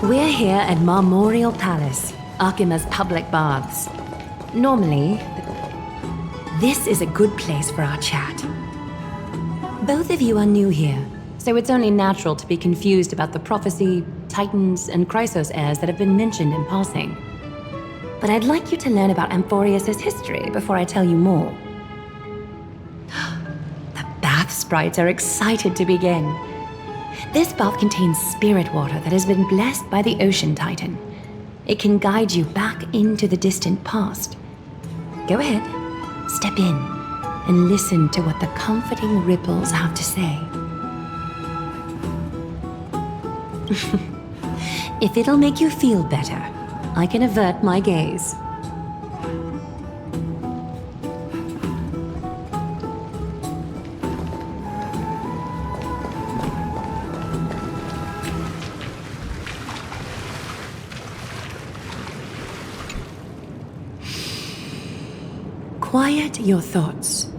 We're here at Marmoreal Palace, Akima's public baths. Normally, this is a good place for our chat. Both of you are new here, so it's only natural to be confused about the prophecy, titans, and Chrysos heirs that have been mentioned in passing. But I'd like you to learn about Amphorius' history before I tell you more. The bath sprites are excited to begin. This bath contains spirit water that has been blessed by the ocean titan. It can guide you back into the distant past. Go ahead, step in, and listen to what the comforting ripples have to say. If it'll make you feel better, I can avert my gaze. Quiet your thoughts.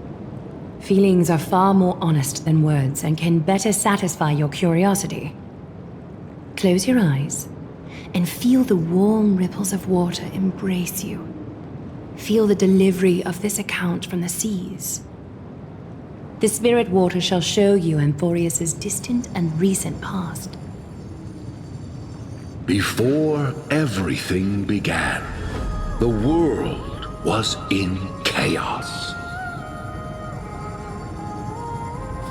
Feelings are far more honest than words and can better satisfy your curiosity. Close your eyes and feel the warm ripples of water embrace you. Feel the delivery of this account from the seas. The spirit water shall show you Amphorius' distant and recent past. Before everything began, the world was in chaos.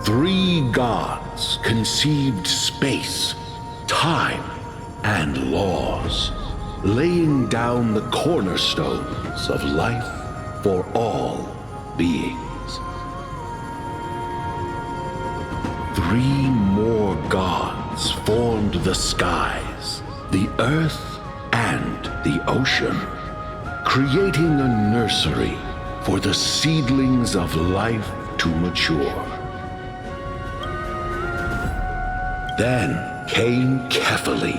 3 gods conceived space, time, and laws, laying down the cornerstones of life for all beings. 3 more gods formed the skies, the earth, and the ocean, creating a nursery for the seedlings of life to mature. Then came Kefali,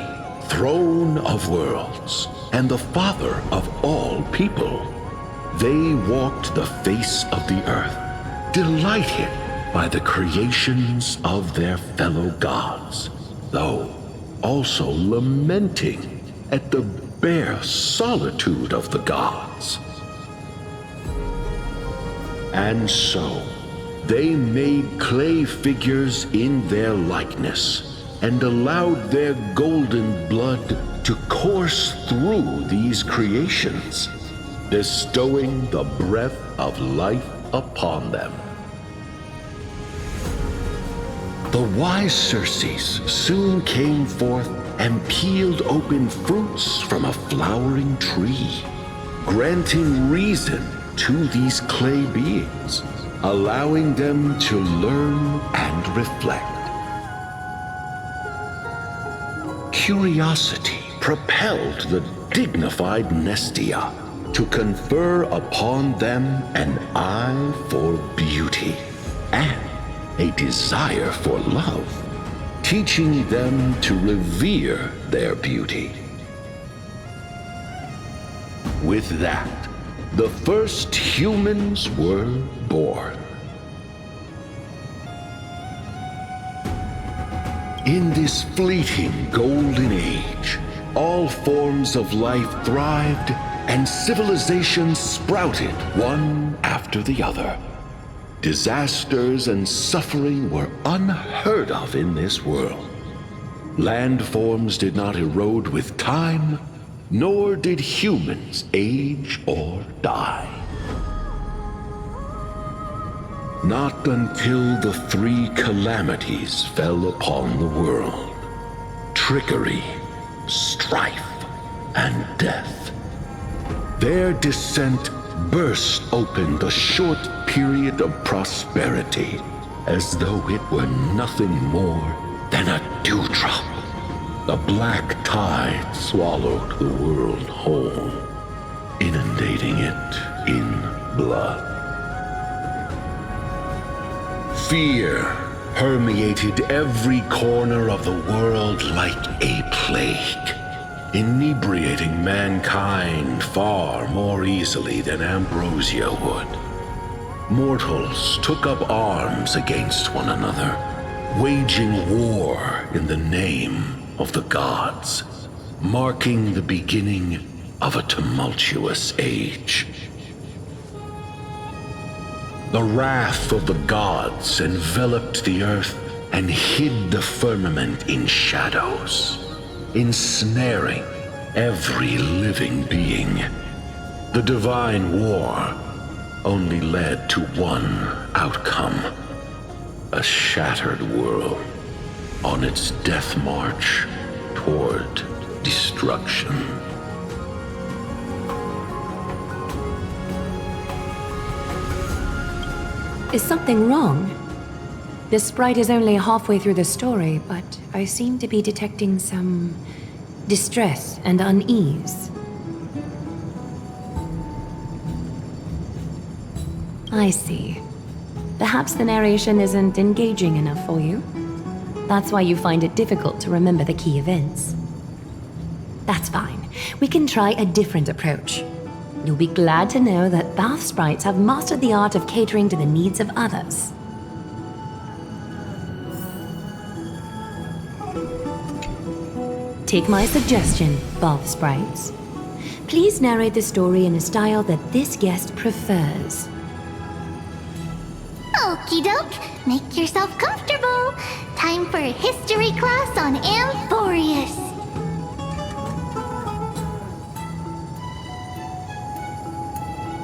throne of worlds, and the father of all people. They walked the face of the earth, delighted by the creations of their fellow gods, though also lamenting at the bare solitude of the gods. And so, they made clay figures in their likeness, and allowed their golden blood to course through these creations, bestowing the breath of life upon them. The wise Circes soon came forth and peeled open fruits from a flowering tree, granting reason to these clay beings, allowing them to learn and reflect. Curiosity propelled the dignified Nestia to confer upon them an eye for beauty and a desire for love, teaching them to revere their beauty. With that, the first humans were born. In this fleeting golden age, all forms of life thrived and civilizations sprouted one after the other. Disasters and suffering were unheard of in this world. Landforms did not erode with time, nor did humans age or die. Not until the 3 calamities fell upon the world: trickery, strife, and death. Their descent burst open the short period of prosperity, as though it were nothing more than a dewdrop. The black tide swallowed the world whole, inundating it in blood. Fear permeated every corner of the world like a plague, inebriating mankind far more easily than ambrosia would. Mortals took up arms against one another, waging war in the name of the gods. marking the beginning of a tumultuous age. The wrath of the gods enveloped the earth and hid the firmament in shadows, ensnaring every living being. The divine war only led to one outcome: a shattered world on its death march toward destruction. Is something wrong? The sprite is only halfway through the story, but I seem to be detecting some distress and unease. I see. Perhaps the narration isn't engaging enough for you. That's why you find it difficult to remember the key events. That's fine. We can try a different approach. You'll be glad to know that bath sprites have mastered the art of catering to the needs of others. Take my suggestion, bath sprites. Please narrate the story in a style that this guest prefers. Okie doke, make yourself comfortable. Time for a history class on Amphorius.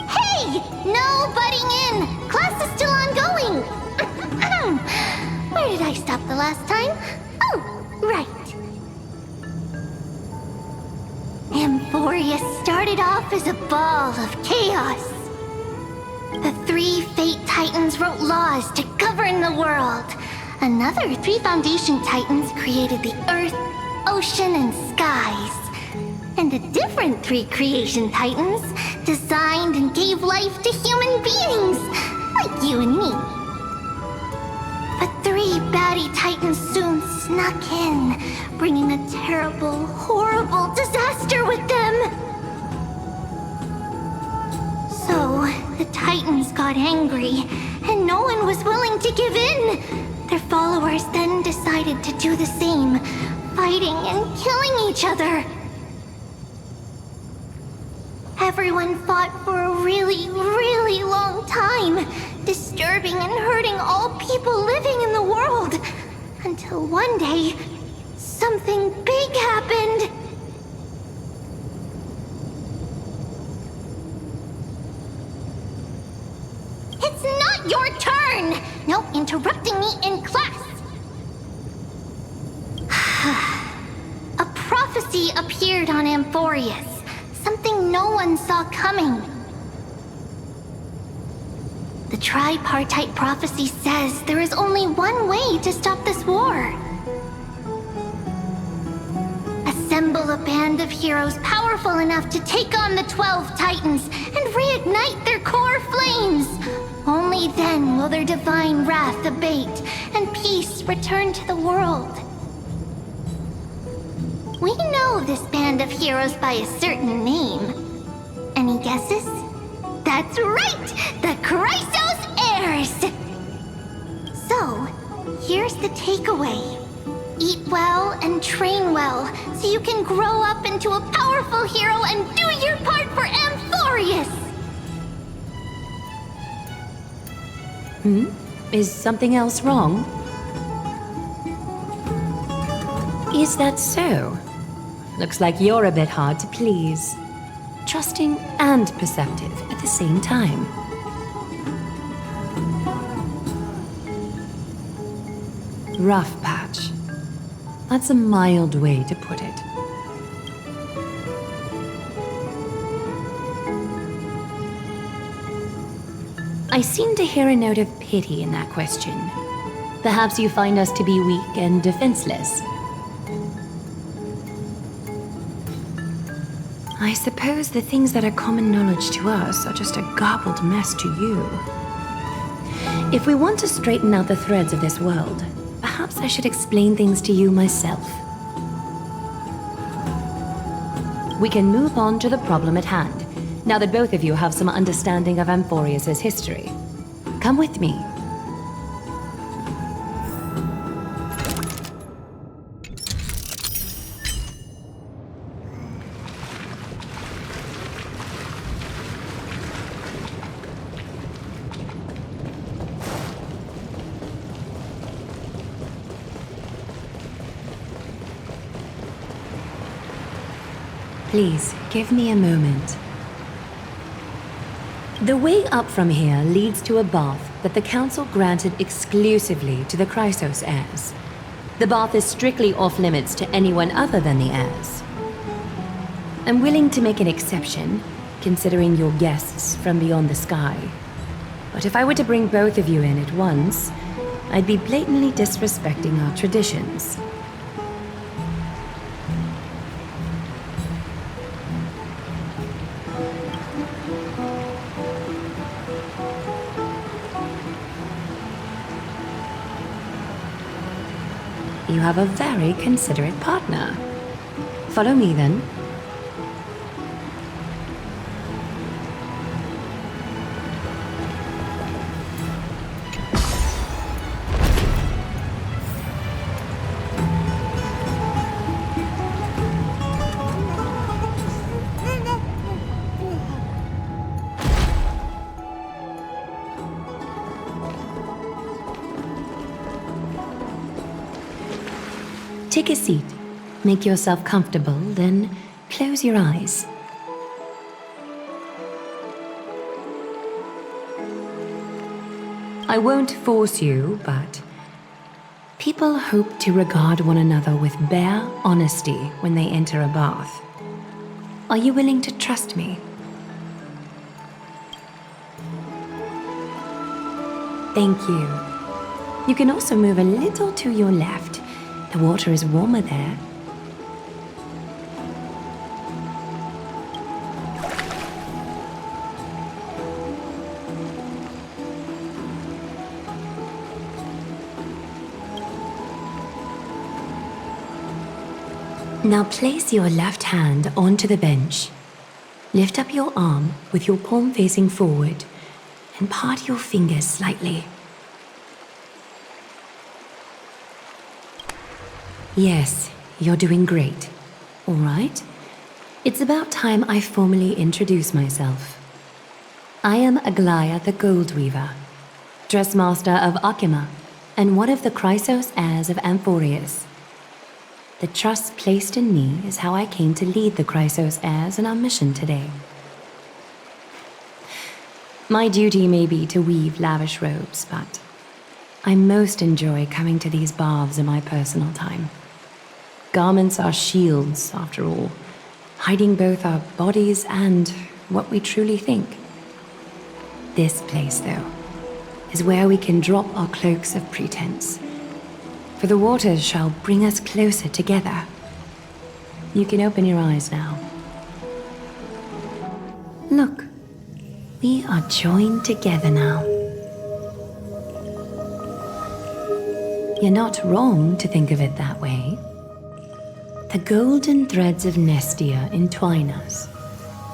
Hey, no butting in. Class is still ongoing. Where did I stop the last time? Oh, right. Amphorius started off as a ball of chaos. The 3 Fate Titans wrote laws to govern the world. Another 3 Foundation Titans created the earth, ocean, and skies. And a different 3 Creation Titans designed and gave life to human beings, like you and me. But 3 baddie Titans soon snuck in, bringing a terrible, horrible disaster with them. So, the Titans got angry, and no one was willing to give in. Their followers then decided to do the same, fighting and killing each other. Everyone fought for a really, really long time, disturbing and hurting all people living in the world. Until one day, something big happened. It's not your turn! No interrupting me in class! A prophecy appeared on Amphorius. Something no one saw coming. The tripartite prophecy says there is only one way to stop this war. Assemble a band of heroes powerful enough to take on the 12 Titans and reignite their core flames. Only then will their divine wrath abate and peace return to the world. We know this band of heroes by a certain name. Any guesses? That's right! The Chrysos Heirs! So, here's the takeaway. Eat well and train well, so you can grow up into a powerful hero and do your part for Amphorius! Is something else wrong? Is that so? Looks like you're a bit hard to please. Trusting and perceptive at the same time. Rough patch. That's a mild way to put it. I seem to hear a note of pity in that question. Perhaps you find us to be weak and defenseless. I suppose the things that are common knowledge to us are just a garbled mess to you. If we want to straighten out the threads of this world, perhaps I should explain things to you myself. We can move on to the problem at hand, now that both of you have some understanding of Amphorius' history. Come with me. Please, give me a moment. The way up from here leads to a bath that the Council granted exclusively to the Chrysos heirs. The bath is strictly off-limits to anyone other than the heirs. I'm willing to make an exception, considering you're guests from beyond the sky. But if I were to bring both of you in at once, I'd be blatantly disrespecting our traditions. You have a very considerate partner. Follow me then. Take a seat. Make yourself comfortable, then close your eyes. I won't force you, but people hope to regard one another with bare honesty when they enter a bath. Are you willing to trust me? Thank you. You can also move a little to your left. The water is warmer there. Now place your left hand onto the bench. Lift up your arm with your palm facing forward and part your fingers slightly. Yes, you're doing great. All right. It's about time I formally introduce myself. I am Aglaya the Gold Weaver, Dressmaster of Akima, and one of the Chrysos heirs of Amphorius. The trust placed in me is how I came to lead the Chrysos heirs in our mission today. My duty may be to weave lavish robes, but I most enjoy coming to these baths in my personal time. Garments are shields, after all, hiding both our bodies and what we truly think. This place, though, is where we can drop our cloaks of pretense, for the waters shall bring us closer together. You can open your eyes now. Look, we are joined together now. You're not wrong to think of it that way. The golden threads of Nestia entwine us,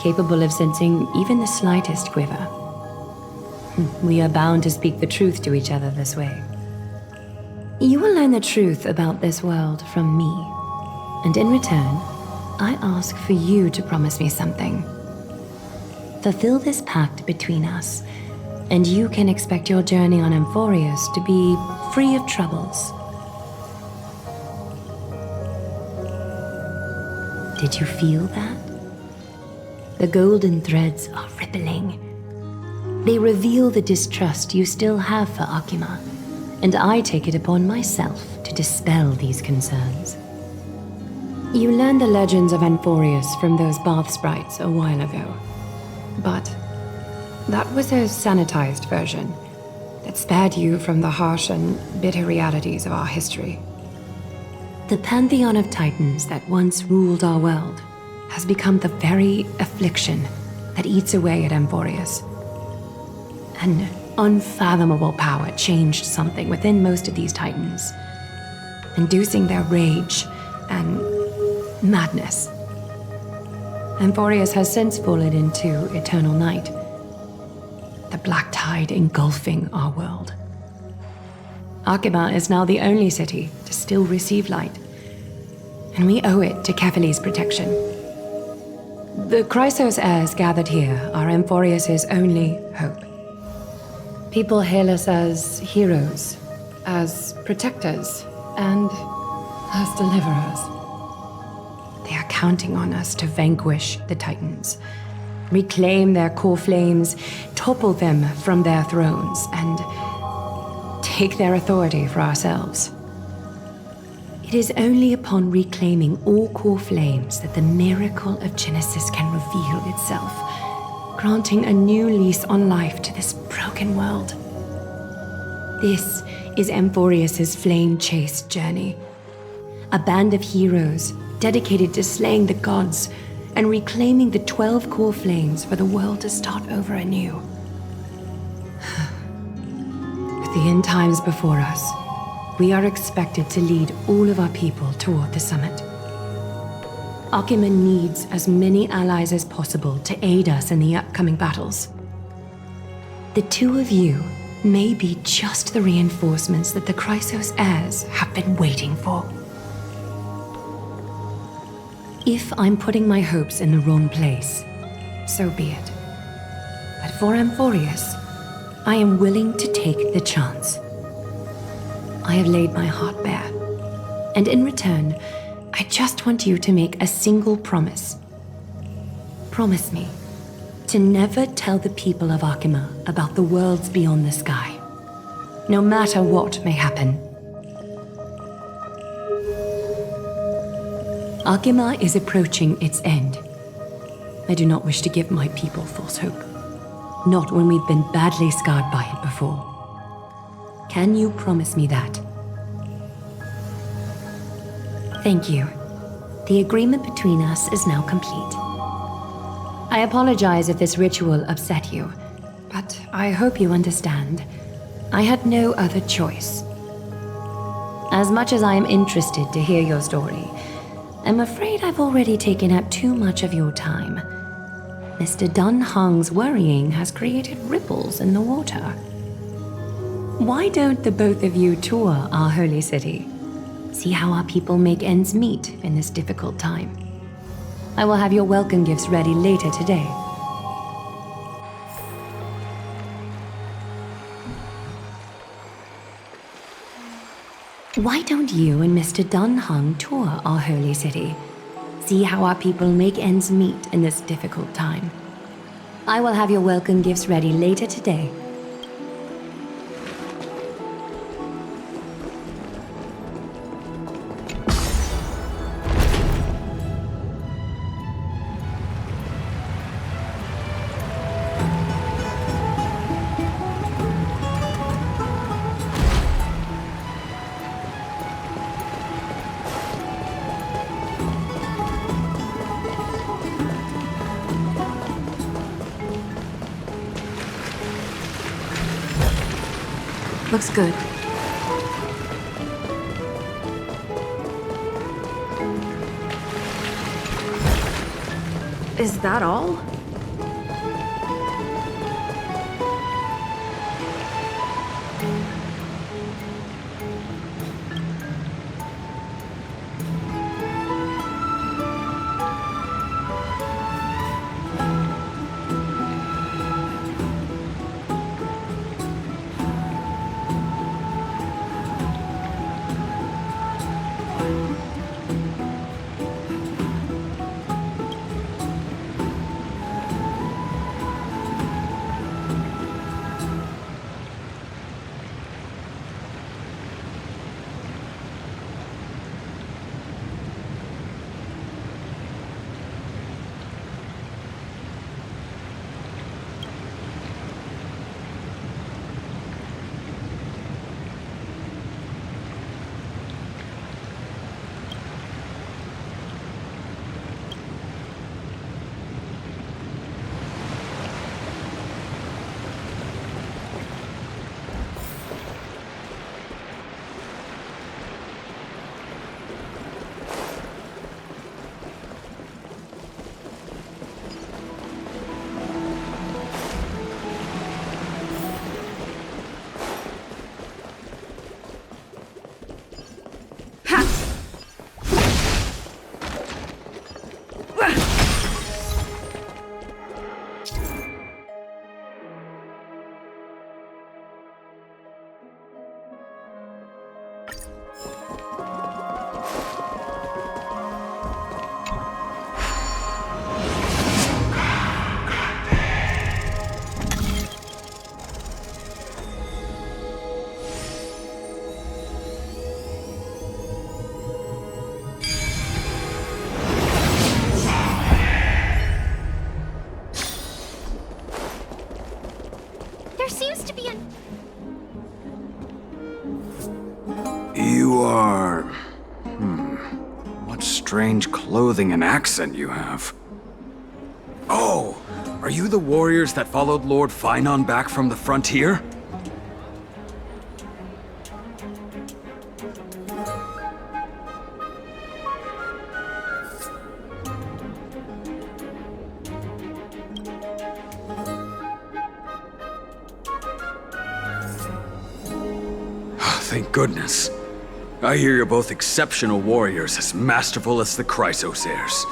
capable of sensing even the slightest quiver. We are bound to speak the truth to each other this way. You will learn the truth about this world from me, and in return, I ask for you to promise me something. Fulfill this pact between us, and you can expect your journey on Amphorius to be free of troubles. Did you feel that? The golden threads are rippling. They reveal the distrust you still have for Akima, and I take it upon myself to dispel these concerns. You learned the legends of Amphorius from those bath sprites a while ago, but that was a sanitized version that spared you from the harsh and bitter realities of our history. The pantheon of titans that once ruled our world has become the very affliction that eats away at Amphorius. An unfathomable power changed something within most of these titans, inducing their rage and madness. Amphorius has since fallen into eternal night, the black tide engulfing our world. Akima is now the only city to still receive light, and we owe it to Kefali's protection. The Chrysos heirs gathered here are Amphorius' only hope. People hail us as heroes, as protectors, and as deliverers. They are counting on us to vanquish the Titans, reclaim their core flames, topple them from their thrones, and take their authority for ourselves. It is only upon reclaiming all core flames that the miracle of Genesis can reveal itself, granting a new lease on life to this broken world. This is Amphorius's flame chase journey. A band of heroes dedicated to slaying the gods and reclaiming the 12 core flames for the world to start over anew. With the end times before us, we are expected to lead all of our people toward the summit. Akima needs as many allies as possible to aid us in the upcoming battles. The two of you may be just the reinforcements that the Chrysos heirs have been waiting for. If I'm putting my hopes in the wrong place, so be it. But for Amphorius, I am willing to take the chance. I have laid my heart bare, and in return, I just want you to make a single promise. Promise me to never tell the people of Akima about the worlds beyond the sky, no matter what may happen. Akima is approaching its end. I do not wish to give my people false hope, not when we've been badly scarred by it before. Can you promise me that? Thank you. The agreement between us is now complete. I apologize if this ritual upset you, but I hope you understand. I had no other choice. As much as I am interested to hear your story, I'm afraid I've already taken up too much of your time. Mr. Dunhung's worrying has created ripples in the water. Why don't the both of you tour our holy city? See how our people make ends meet in this difficult time. I will have your welcome gifts ready later today. Why don't you and Mr. Dunhung tour our holy city? See how our people make ends meet in this difficult time. I will have your welcome gifts ready later today. Looks good. Is that all? strange clothing and accent you have. Oh, are you the warriors that followed Lord Finon back from the frontier? Thank goodness. I hear you're both exceptional warriors, as masterful as the Chrysos heirs.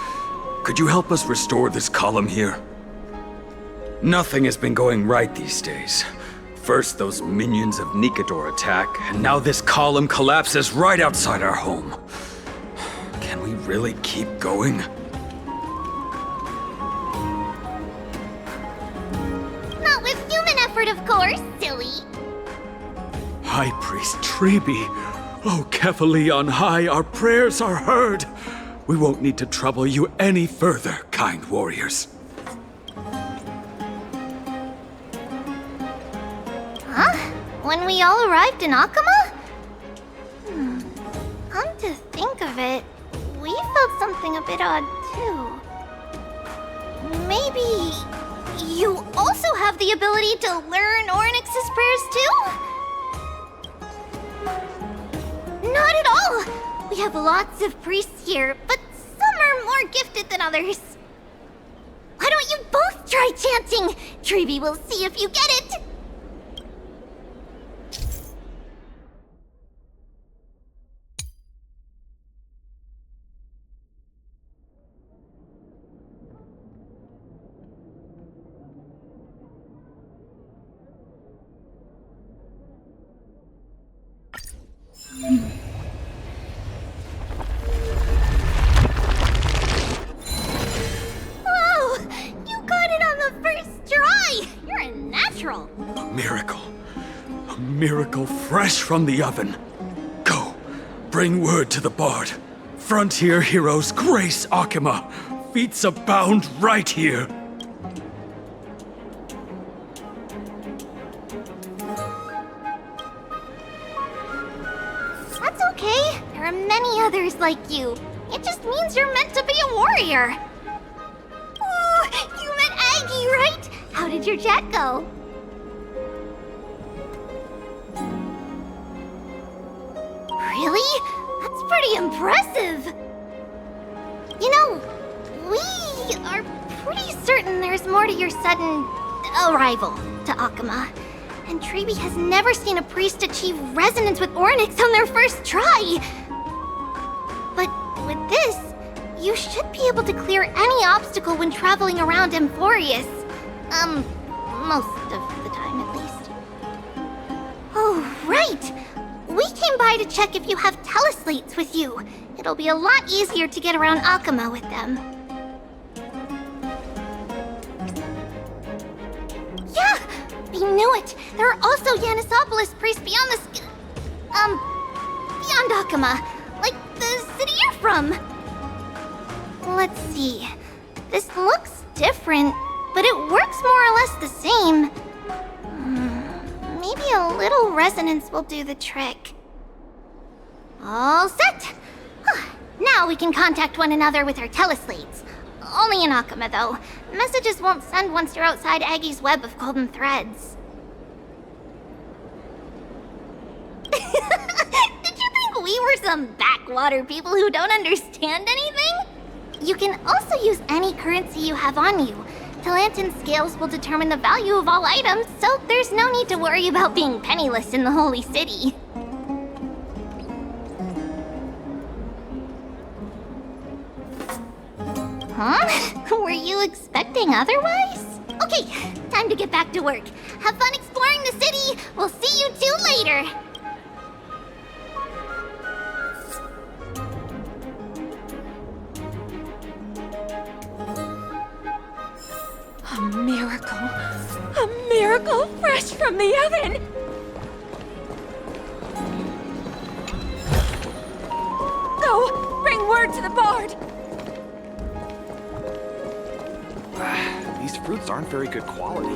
Could you help us restore this column here? Nothing has been going right these days. First those minions of Nikador attack, and now this column collapses right outside our home. Can we really keep going? Not with human effort, of course, silly. High Priest Treeby, oh Kefali on high, our prayers are heard. We won't need to trouble you any further, kind warriors. Huh? When we all arrived in Akama? Come to think of it, we felt something a bit odd too. Maybe you also have the ability to learn Ornyx's prayers too? Not at all! We have lots of priests here, but some are more gifted than others. Why don't you both try chanting? Treeby will see if you get it! Whoa! You got it on the first try! You're a natural! A miracle. A miracle fresh from the oven. Go, bring word to the Bard. Frontier heroes grace Akama. Feats abound right here. That's okay. There are many others like you. It just means you're meant to be a warrior. Ooh, you met Aggie, right? How did your chat go? Really? That's pretty impressive. You know, we are pretty certain there's more to your sudden arrival to Akama. And Treeby has never seen a priest achieve resonance with Ornyx on their first try. But with this, you should be able to clear any obstacle when traveling around Amphorius. Most of the time at least. Oh, right! We came by to check if you have teleslates with you. It'll be a lot easier to get around Akama with them. Yeah! We knew it! There are also Yanisopolis priests beyond the beyond Akama. Like the city you're from. Let's see. This looks different, but it works more or less the same. Maybe a little resonance will do the trick. All set! Now we can contact one another with our teleslates. Only in Akama, though. Messages won't send once you're outside Aggie's web of golden threads. Did you think we were some backwater people who don't understand anything? You can also use any currency you have on you. Talantan scales will determine the value of all items, so there's no need to worry about being penniless in the Holy City. Huh? Were you expecting otherwise? Okay, time to get back to work. Have fun exploring the city. We'll see you two later. A miracle. A miracle fresh from the oven. Go, bring word to the Bard. These fruits aren't very good quality.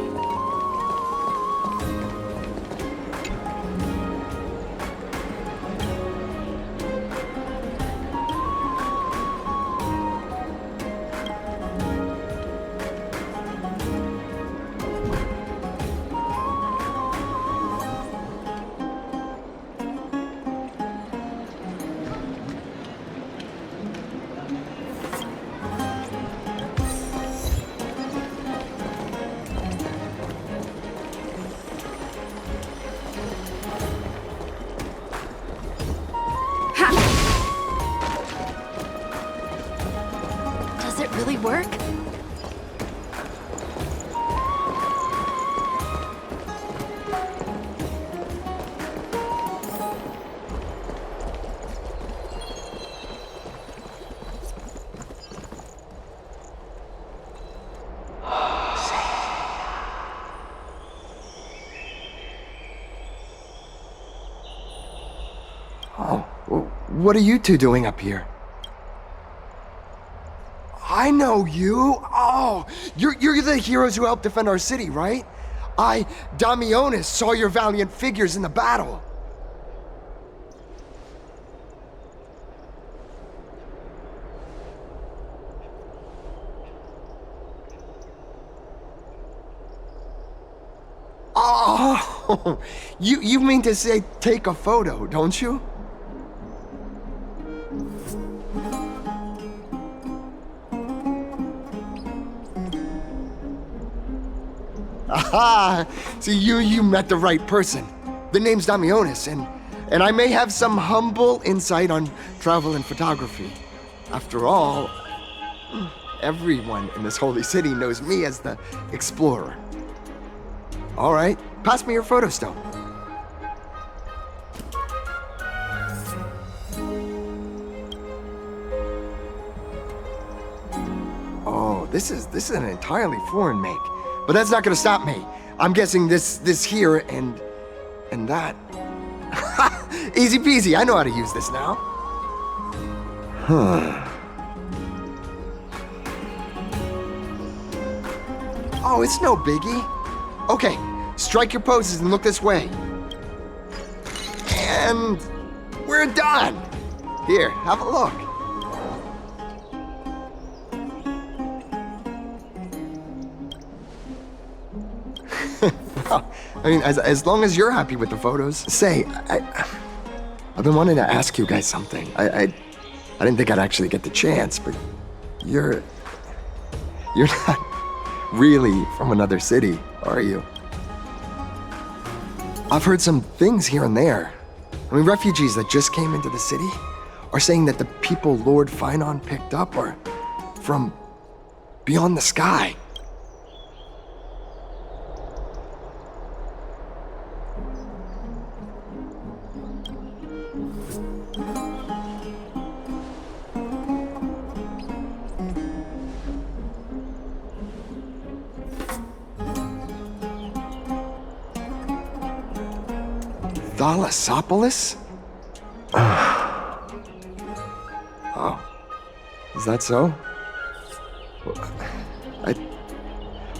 really work? What are you two doing up here? I know you. Oh, you're the heroes who helped defend our city, right? Damionis, saw your valiant figures in the battle. Oh, you mean to say take a photo, don't you? Aha! So you met the right person. The name's Damionis, and I may have some humble insight on travel and photography. After all, everyone in this holy city knows me as the explorer. All right, pass me your photo stone. Oh, this is an entirely foreign make. But that's not gonna stop me. I'm guessing this here and that. Easy peasy, I know how to use this now. Huh. Oh, it's no biggie. Okay, strike your poses and look this way. And we're done. Here, have a look. Well, I mean, as long as you're happy with the photos. Say, I've been wanting to ask you guys something. I didn't think I'd actually get the chance, but you're not really from another city, are you? I've heard some things here and there. I mean, refugees that just came into the city are saying that the people Lord Finon picked up are from beyond the sky. Thalassopolis? Oh. Is that so?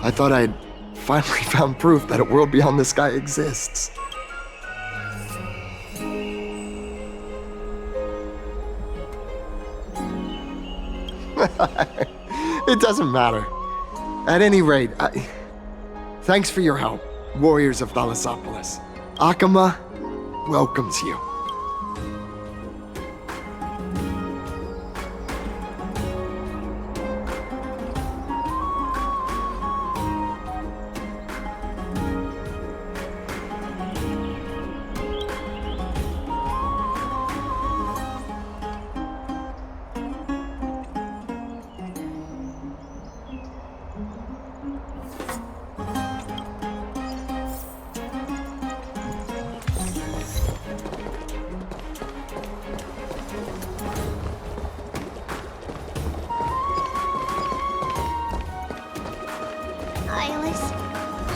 I thought I'd finally found proof that a world beyond the sky exists. It doesn't matter. At any rate, thanks for your help, warriors of Thalassopolis. Akama welcomes you.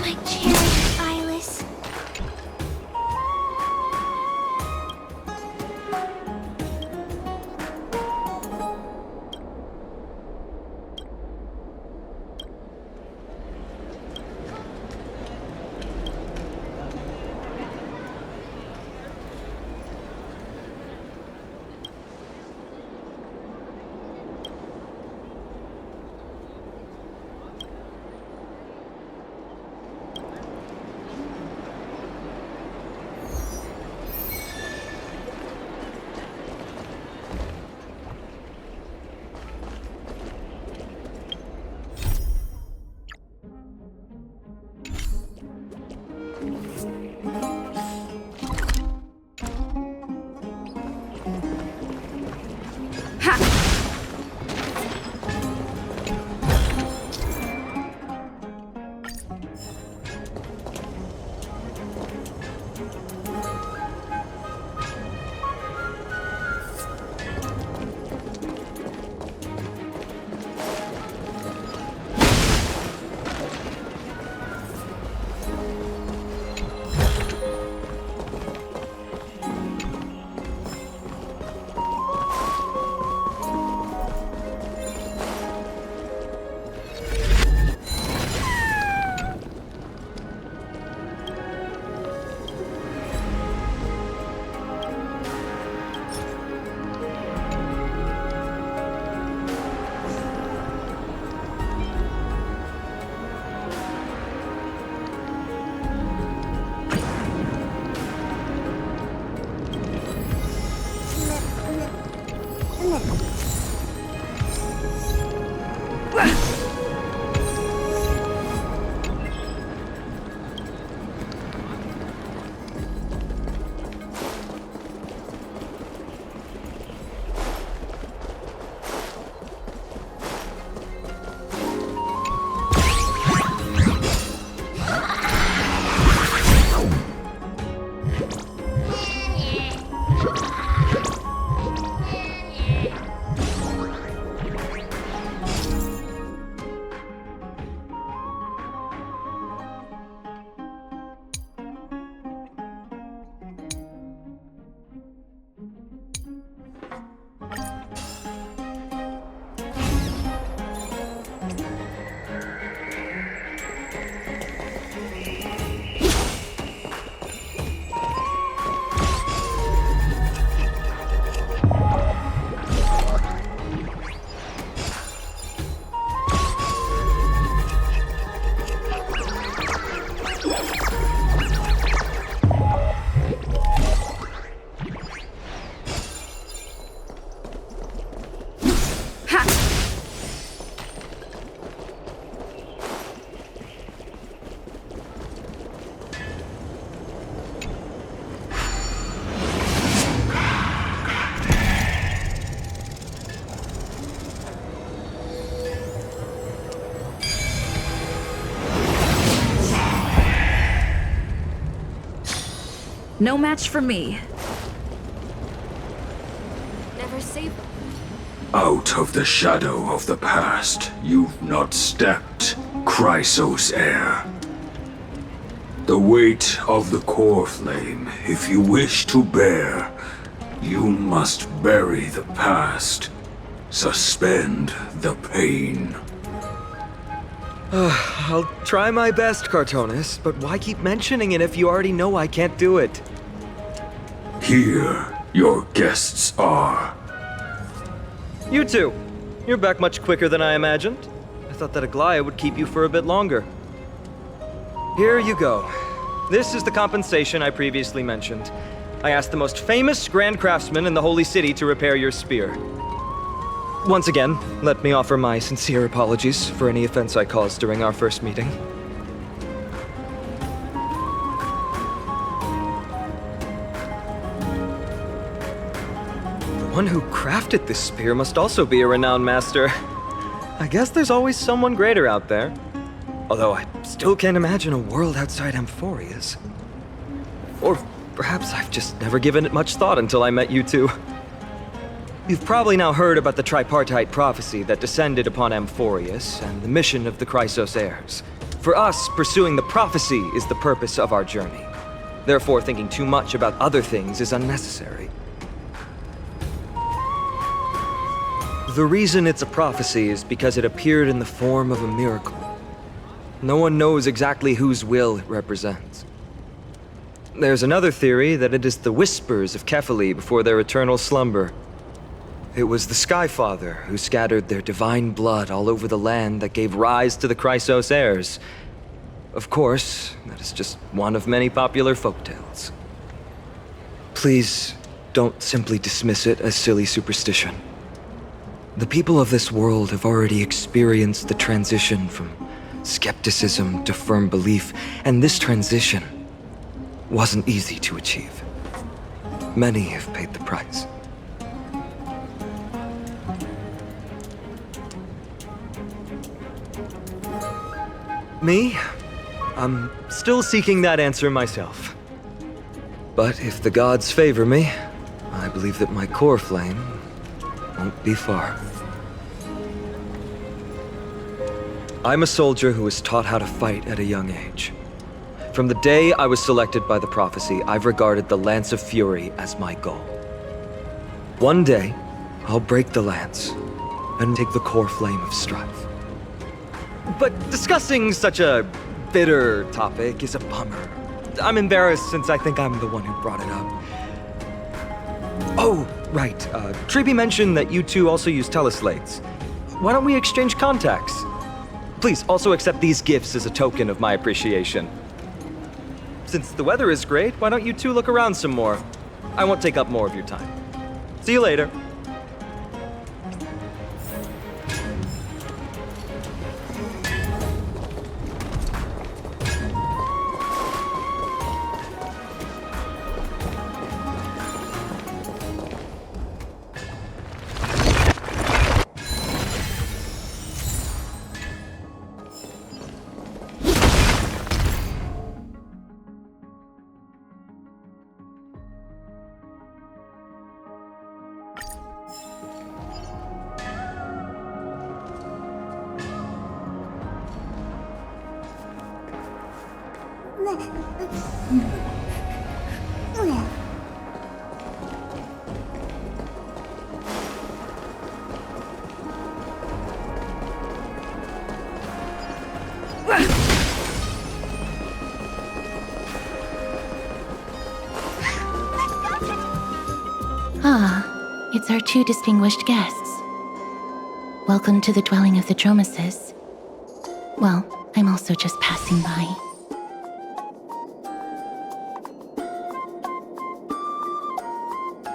My cherished Ilis. No match for me. Never say. Out of the shadow of the past, you've not stepped, Chrysos heir. The weight of the core flame, if you wish to bear, you must bury the past. Suspend the pain. I'll try my best, Cartonis, but why keep mentioning it if you already know I can't do it? Here, your guests are. You two. You're back much quicker than I imagined. I thought that Aglaya would keep you for a bit longer. Here you go. This is the compensation I previously mentioned. I asked the most famous Grand Craftsman in the Holy City to repair your spear. Once again, let me offer my sincere apologies for any offense I caused during our first meeting. The one who crafted this spear must also be a renowned master. I guess there's always someone greater out there. Although I still can't imagine a world outside Amphoria's. Or perhaps I've just never given it much thought until I met you two. You've probably now heard about the tripartite prophecy that descended upon Amphorius and the mission of the Chrysos heirs. For us, pursuing the prophecy is the purpose of our journey. Therefore, thinking too much about other things is unnecessary. The reason it's a prophecy is because it appeared in the form of a miracle. No one knows exactly whose will it represents. There's another theory that it is the whispers of Kefali before their eternal slumber. It was the Skyfather who scattered their divine blood all over the land that gave rise to the Chrysos heirs. Of course, that is just one of many popular folktales. Please, don't simply dismiss it as silly superstition. The people of this world have already experienced the transition from skepticism to firm belief, and this transition wasn't easy to achieve. Many have paid the price. Me? I'm still seeking that answer myself. But if the gods favor me, I believe that my core flame won't be far. I'm a soldier who was taught how to fight at a young age. From the day I was selected by the prophecy, I've regarded the Lance of Fury as my goal. One day, I'll break the lance and take the core flame of strife. But discussing such a bitter topic is a bummer. I'm embarrassed since I think I'm the one who brought it up. Oh, right. Trippy mentioned that you two also use teleslates. Why don't we exchange contacts? Please also accept these gifts as a token of my appreciation. Since the weather is great, why don't you two look around some more? I won't take up more of your time. See you later. Ah, it's our two distinguished guests. Welcome to the dwelling of the Dromeses. Well, I'm also just passing by.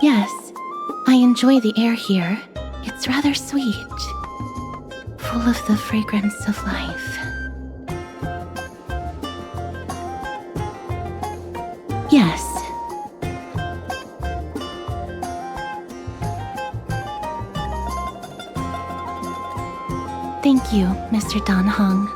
Yes, I enjoy the air here. It's rather sweet, full of the fragrance of life. Yes. Thank you, Mr. Dan Hong.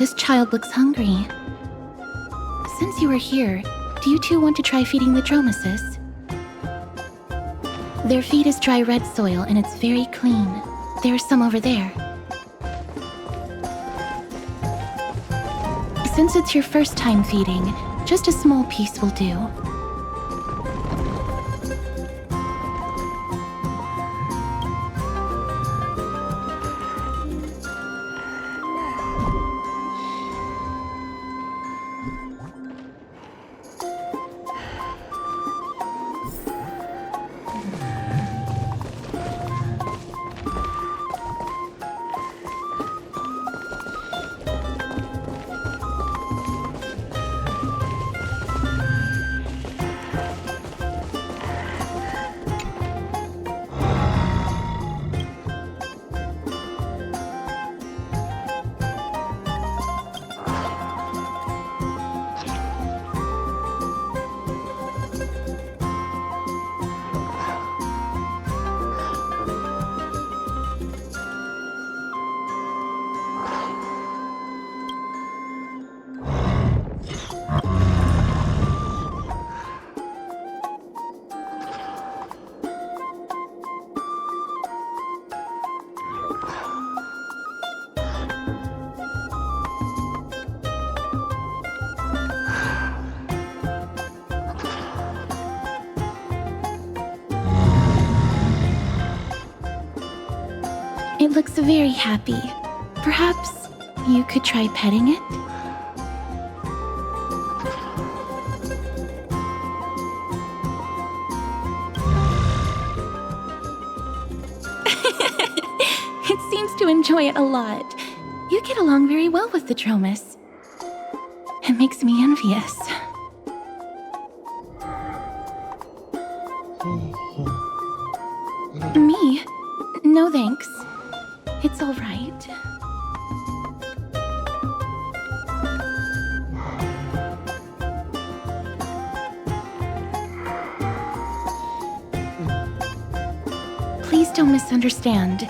This child looks hungry. Since you are here, do you two want to try feeding the Dromesis? Their feed is dry red soil and it's very clean. There's some over there. Since it's your first time feeding, just a small piece will do. It looks very happy. Perhaps you could try petting it? It seems to enjoy it a lot. You get along very well with the Dromus. It makes me envious. Me? No thanks. It's all right. Please don't misunderstand.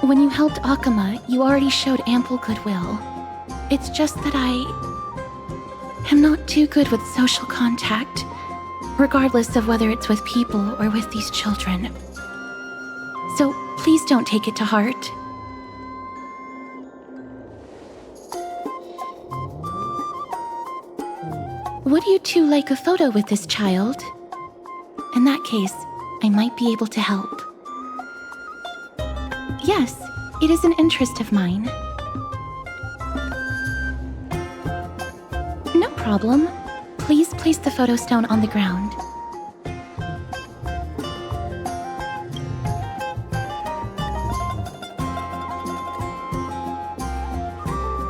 When you helped Akuma, you already showed ample goodwill. It's just that I am not too good with social contact, regardless of whether it's with people or with these children. So please don't take it to heart. Would you two like a photo with this child? In that case, I might be able to help. Yes, it is an interest of mine. No problem. Please place the photo stone on the ground.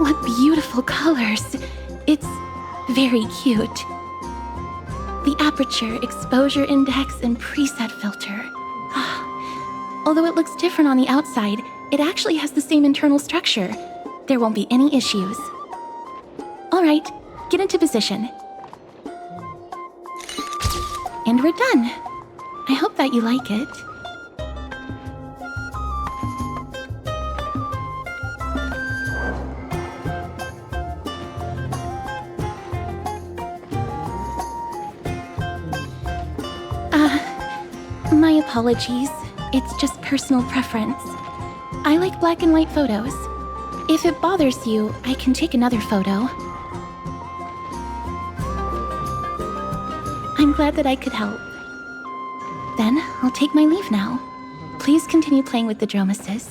What beautiful colors! It's very cute. The aperture, exposure index, and preset filter. Although it looks different on the outside, it actually has the same internal structure. There won't be any issues. All right, get into position. And we're done. I hope that you like it. My apologies. It's just personal preference. I like black and white photos. If it bothers you, I can take another photo. I'm glad that I could help. Then, I'll take my leave now. Please continue playing with the Dromesis.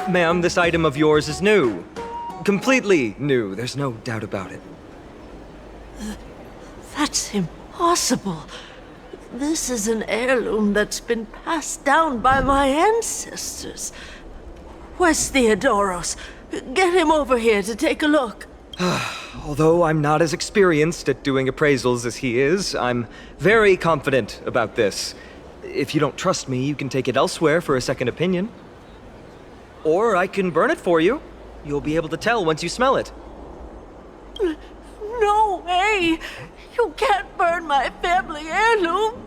Ma'am, this item of yours is new. Completely new, there's no doubt about it. That's impossible. This is an heirloom that's been passed down by my ancestors. Where's Theodoros? Get him over here to take a look. Although I'm not as experienced at doing appraisals as he is, I'm very confident about this. If you don't trust me, you can take it elsewhere for a second opinion. Or I can burn it for you. You'll be able to tell once you smell it. No way! You can't burn my family heirloom!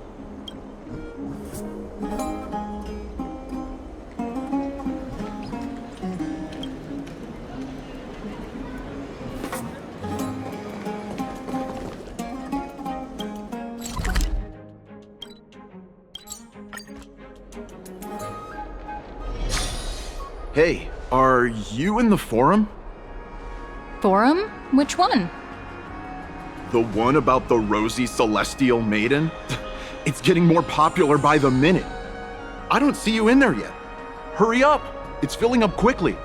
Hey, are you in the forum? Forum? Which one? The one about the rosy celestial maiden? It's getting more popular by the minute. I don't see you in there yet. Hurry up! It's filling up quickly.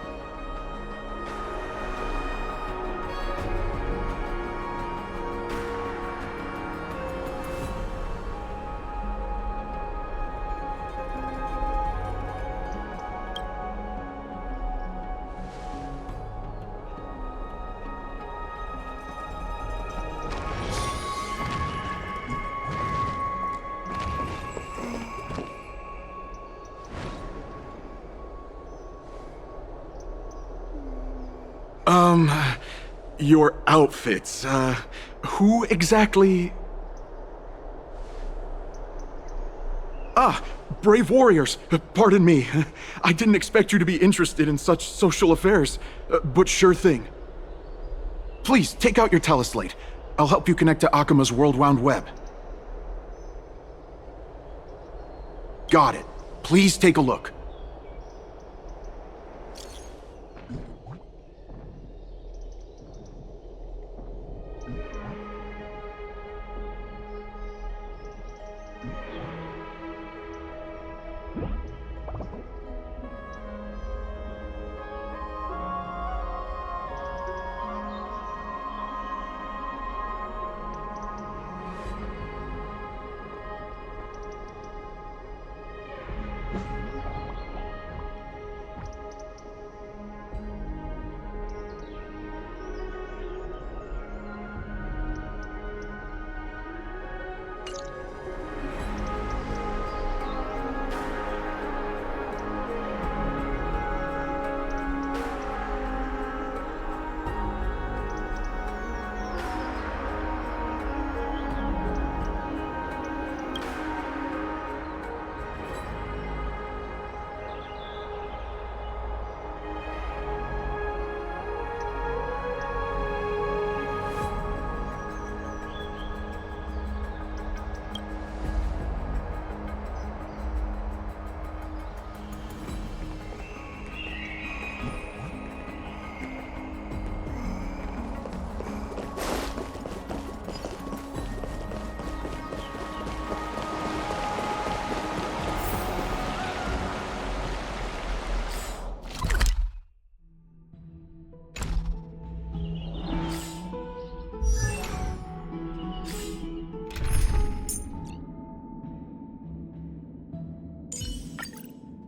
Your outfits, who exactly... Ah, brave warriors, pardon me. I didn't expect you to be interested in such social affairs, but sure thing. Please, take out your teleslate. I'll help you connect to Akima's World Wound Web. Got it. Please take a look.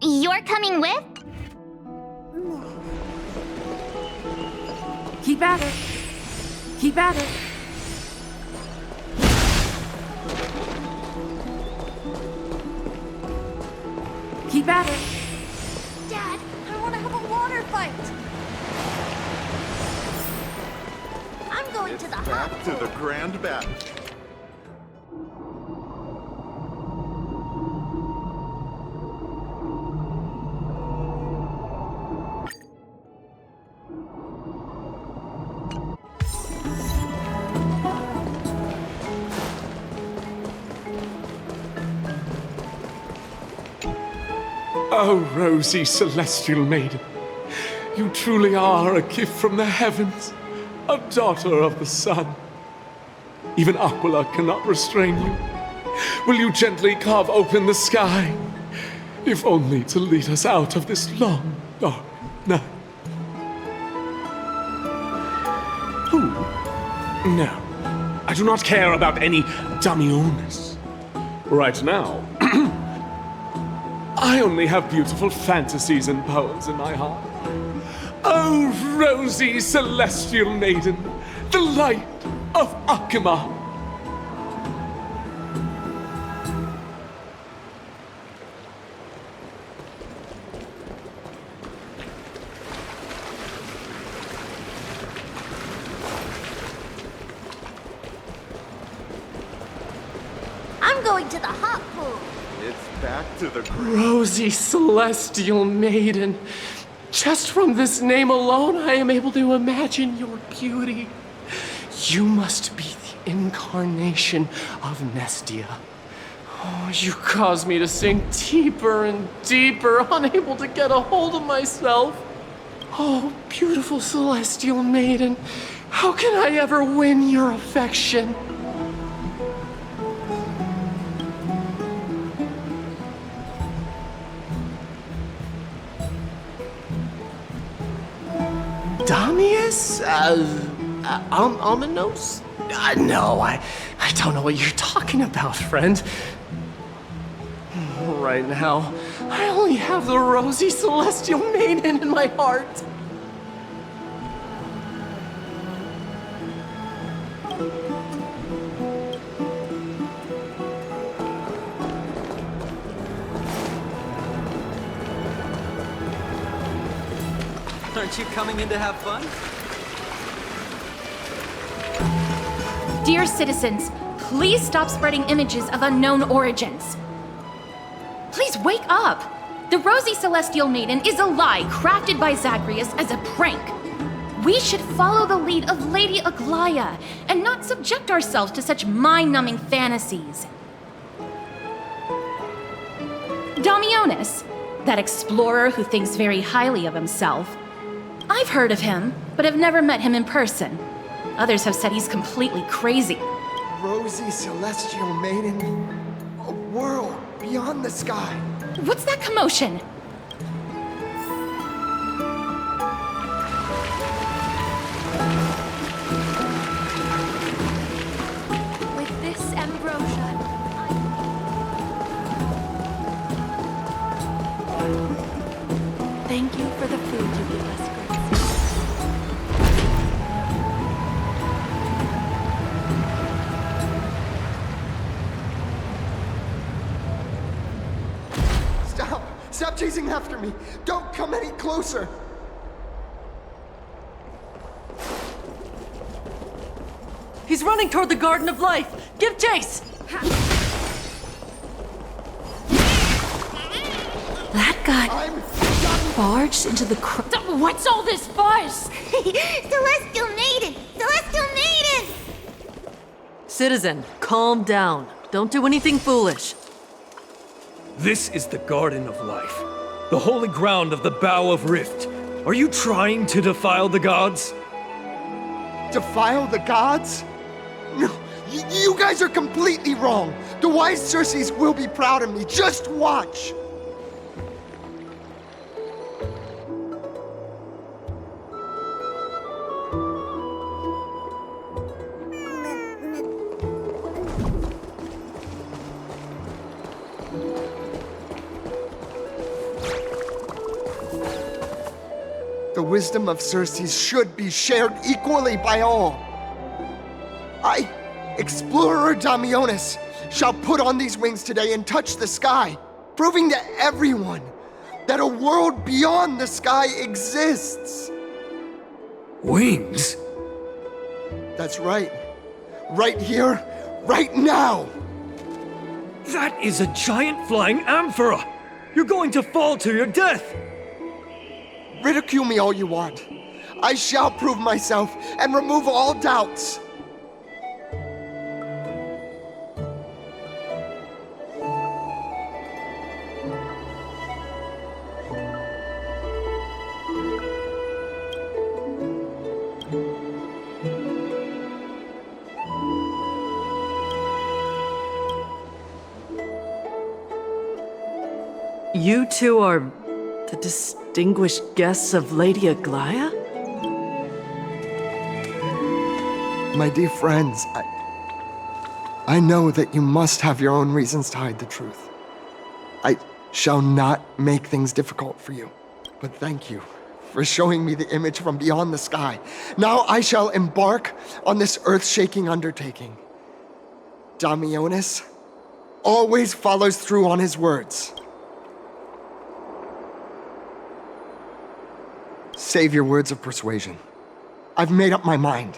You're coming with? Keep at it. Keep at it. Keep at it. Dad, I want to have a water fight. I'm going to the hot Back to the Grand Battle. Oh, rosy celestial maiden, you truly are a gift from the heavens, a daughter of the sun. Even Aquila cannot restrain you. Will you gently carve open the sky, if only to lead us out of this long, dark No. Who? No. I do not care about any Damiones. Right now, I only have beautiful fantasies and poems in my heart. Oh, rosy celestial maiden, the light of Akima. I'm going to the hot pool. It's back to the Rosy celestial maiden. Just from this name alone, I am able to imagine your beauty. You must be the incarnation of Nestia. Oh, you cause me to sink deeper and deeper, unable to get a hold of myself. Oh, beautiful celestial maiden, how can I ever win your affection? Damius? Ominos? No, I don't know what you're talking about, friend. Right now, I only have the rosy celestial maiden in my heart. Aren't you coming in to have fun? Dear citizens, please stop spreading images of unknown origins. Please wake up! The Rosy Celestial Maiden is a lie crafted by Zagreus as a prank. We should follow the lead of Lady Aglaya and not subject ourselves to such mind-numbing fantasies. Damionis, that explorer who thinks very highly of himself. I've heard of him, but have never met him in person. Others have said he's completely crazy. Rosy celestial maiden, a world beyond the sky. What's that commotion? With this ambrosia, Thank you for the food you give us, Grace. Stop chasing after me! Don't come any closer! He's running toward the Garden of Life. Give chase! That got I'm barged into the What's all this fuss? Celestial Maiden! Celestial Maiden! Citizen, calm down. Don't do anything foolish. This is the Garden of Life, the holy ground of the Bow of Rift. Are you trying to defile the gods? defile the gods? No, you guys are completely wrong. The wise Circes will be proud of me. Just watch. The wisdom of Circes should be shared equally by all. I, Explorer Damionis, shall put on these wings today and touch the sky, proving to everyone that a world beyond the sky exists. Wings? That's right. Right here, right now. That is a giant flying amphora! You're going to fall to your death! Ridicule me all you want. I shall prove myself and remove all doubts. You two are The distinguished guests of Lady Aglaya? My dear friends, I know that you must have your own reasons to hide the truth. I shall not make things difficult for you, but thank you for showing me the image from beyond the sky. Now I shall embark on this earth-shaking undertaking. Damionis always follows through on his words. Save your words of persuasion. I've made up my mind.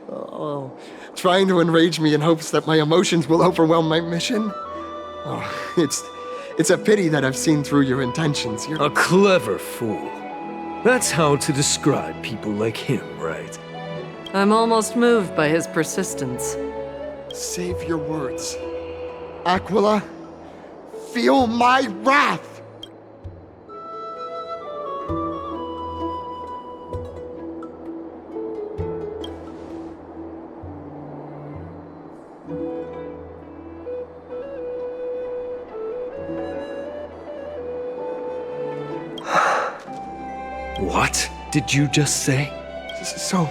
Oh, trying to enrage me in hopes that my emotions will overwhelm my mission? Oh, it's a pity that I've seen through your intentions. You're A clever fool. That's how to describe people like him, right? I'm almost moved by his persistence. Save your words. Aquila, feel my wrath! What did you just say? So,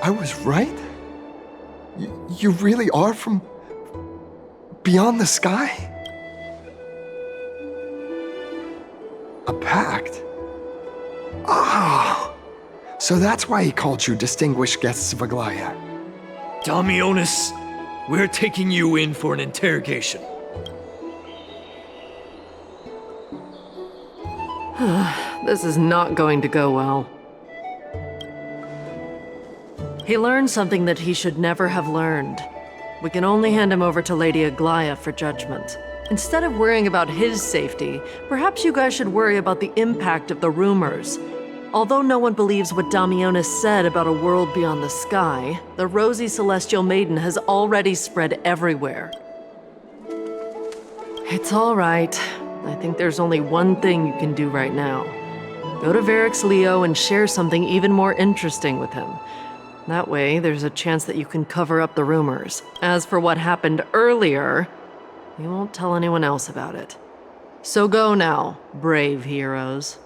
I was right? You really are from beyond the sky? A pact? Ah! So that's why he called you distinguished guests of Aglaya. Damionis, we're taking you in for an interrogation. This is not going to go well. He learned something that he should never have learned. We can only hand him over to Lady Aglaya for judgment. Instead of worrying about his safety, perhaps you guys should worry about the impact of the rumors. Although no one believes what Damionis said about a world beyond the sky, the rosy celestial maiden has already spread everywhere. It's all right. I think there's only one thing you can do right now. Go to Varix Leo and share something even more interesting with him. That way, there's a chance that you can cover up the rumors. As for what happened earlier, you won't tell anyone else about it. So go now, brave heroes.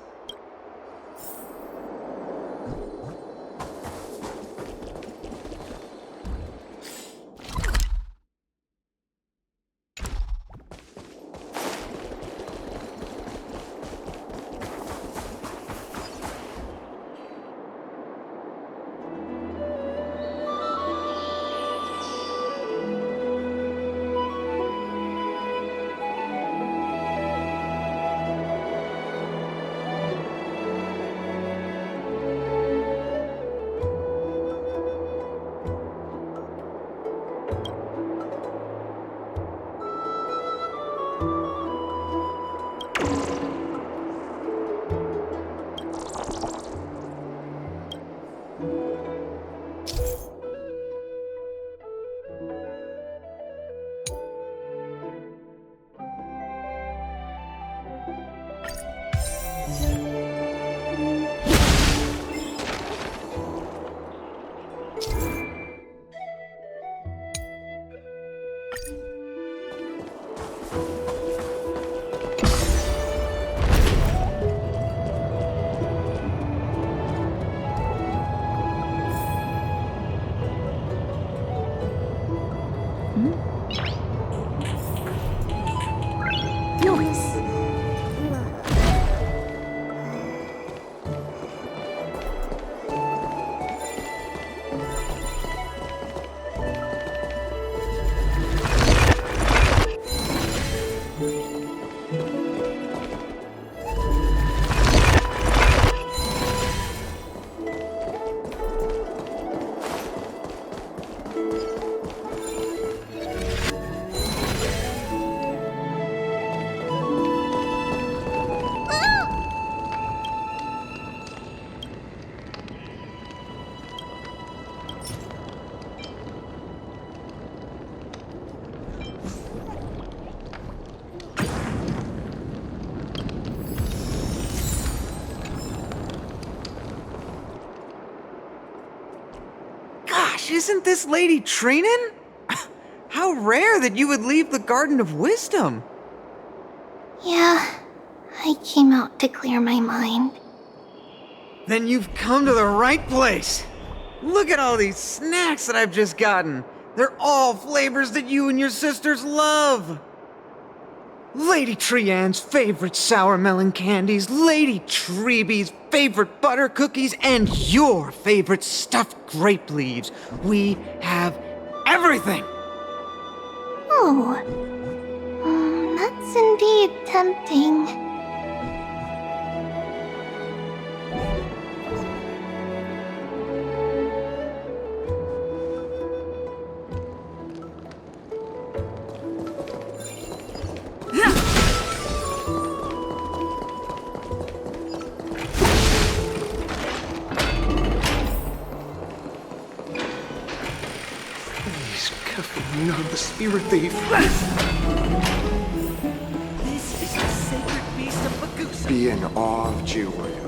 gosh, isn't this Lady Treenan? How rare that you would leave the Garden of Wisdom. Yeah, I came out to clear my mind. Then you've come to the right place. Look at all these snacks that I've just gotten. They're all flavors that you and your sisters love. Lady Trianne's favorite sour melon candies, Lady Treebee's favorite butter cookies, and your favorite stuffed grape leaves. We have everything. Oh, that's indeed tempting. Not the spirit thief. This is the sacred beast of Magusa. Be in awe of Jew warriors.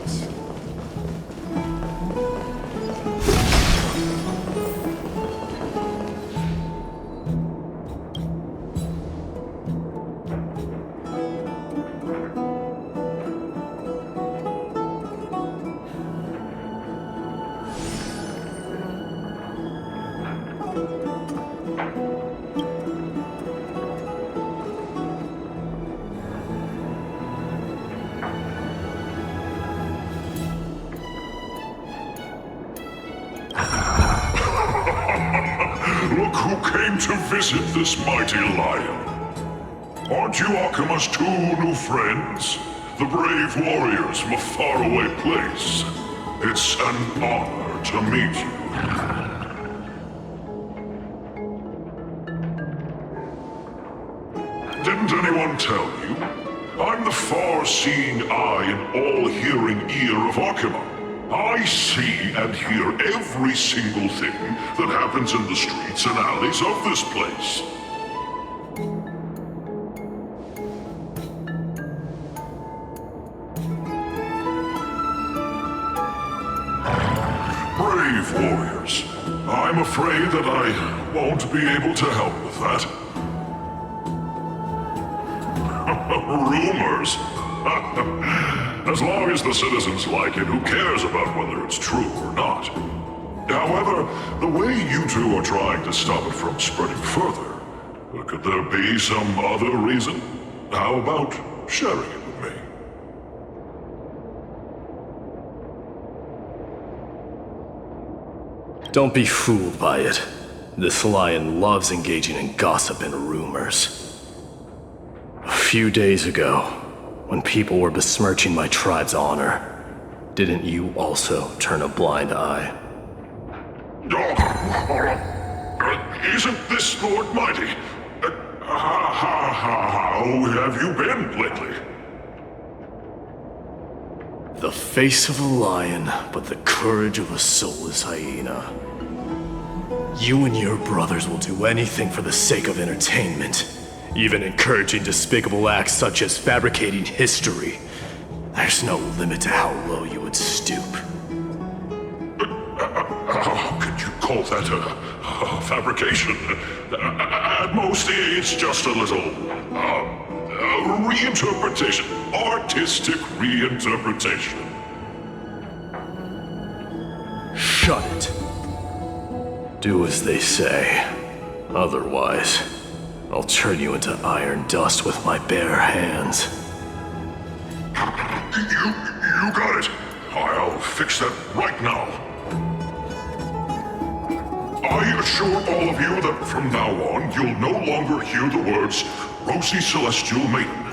Look who came to visit this mighty lion. Aren't you Akima's two new friends? The brave warriors from a faraway place. It's an honor to meet you. Didn't anyone tell you? I'm the far-seeing eye and all-hearing ear of Akima. I see and hear every single thing that happens in the streets and alleys of this place. Brave warriors, I'm afraid that I won't be able to help with that. Rumors? As long as the citizens like it, who cares about whether it's true or not? However, the way you two are trying to stop it from spreading further, could there be some other reason? How about sharing it with me? Don't be fooled by it. This lion loves engaging in gossip and rumors. A few days ago, when people were besmirching my tribe's honor, didn't you also turn a blind eye? Isn't this Lord Mighty? How have you been lately? The face of a lion, but the courage of a soulless hyena. You and your brothers will do anything for the sake of entertainment, even encouraging despicable acts such as fabricating history. There's no limit to how low you would stoop. How could you call that a fabrication? At most, it's just a little reinterpretation, artistic reinterpretation. Shut it. Do as they say. Otherwise, I'll turn you into iron dust with my bare hands. You got it. I'll fix that right now. I assure all of you that from now on, you'll no longer hear the words Rosy Celestial Maiden.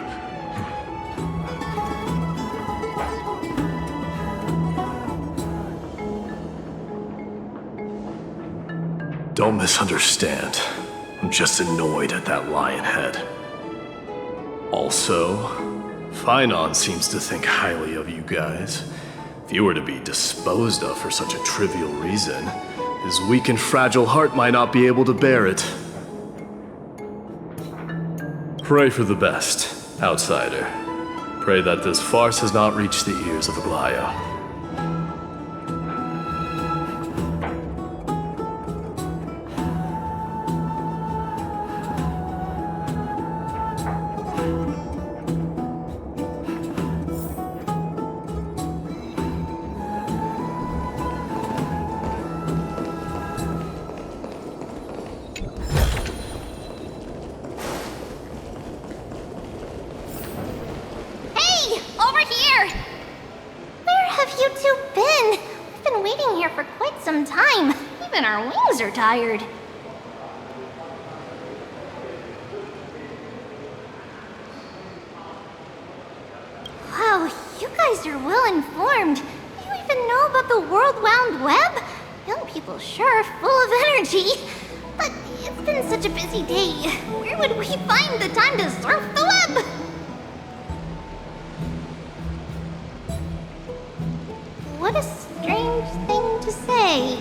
Don't misunderstand. I'm just annoyed at that lion head. Also, Finon seems to think highly of you guys. If you were to be disposed of for such a trivial reason, his weak and fragile heart might not be able to bear it. Pray for the best, outsider. Pray that this farce has not reached the ears of Aglaya. floating here for quite some time. Even our wings are tired. Wow, you guys are well informed. You even know about the World Wound Web? Young people sure are full of energy. But it's been such a busy day. Where would we find the time to surf the web? What a strange thing to say.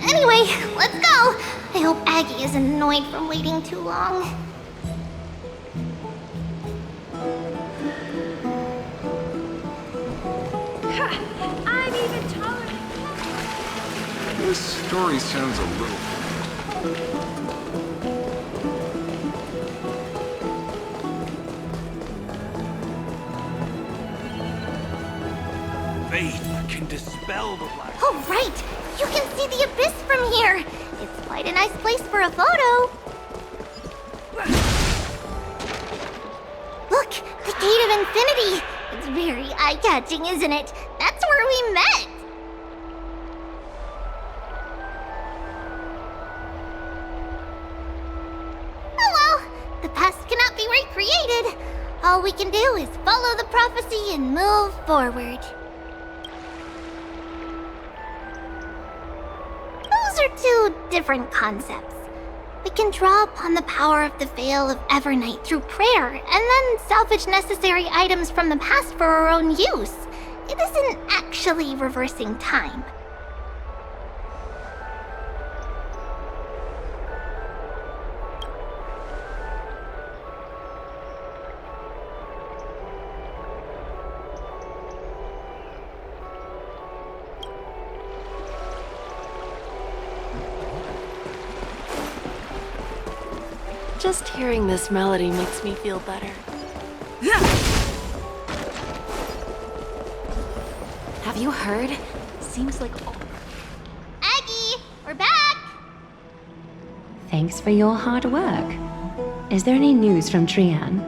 Anyway, let's go. I hope Aggie isn't annoyed from waiting too long. I'm even taller. This story sounds a little... Faith can dispel the black. Oh, right! You can see the abyss from here! It's quite a nice place for a photo! Look! The Gate of Infinity! It's very eye-catching, isn't it? That's where we met! Oh well! The past cannot be recreated! All we can do is follow the prophecy and move forward. Those are two different concepts. We can draw upon the power of the Veil of Evernight through prayer, and then salvage necessary items from the past for our own use. It isn't actually reversing time. Just hearing this melody makes me feel better. Have you heard? Seems like... Aggie, we're back! Thanks for your hard work. Is there any news from Trian?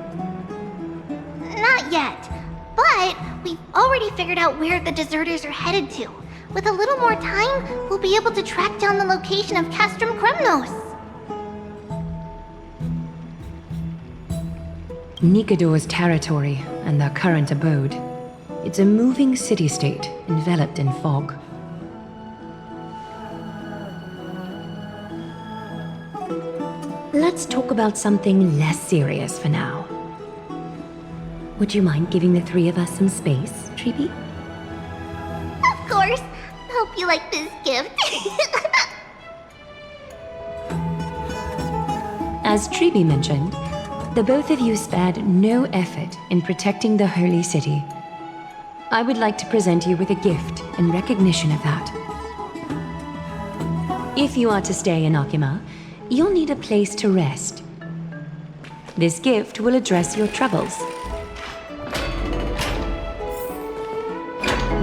Not yet, but we've already figured out where the deserters are headed to. With a little more time, we'll be able to track down the location of Castrum Kremnos. Nikador's territory and their current abode. It's a moving city-state enveloped in fog. Let's talk about something less serious for now. Would you mind giving the three of us some space, Treeby? Of course. Hope you like this gift. As Treeby mentioned, the both of you spared no effort in protecting the holy city. I would like to present you with a gift in recognition of that. If you are to stay in Akima, you'll need a place to rest. This gift will address your troubles.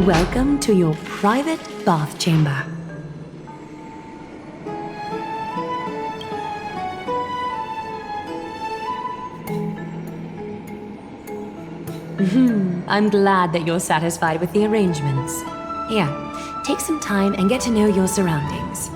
Welcome to your private bath chamber. I'm glad that you're satisfied with the arrangements. Here, take some time and get to know your surroundings.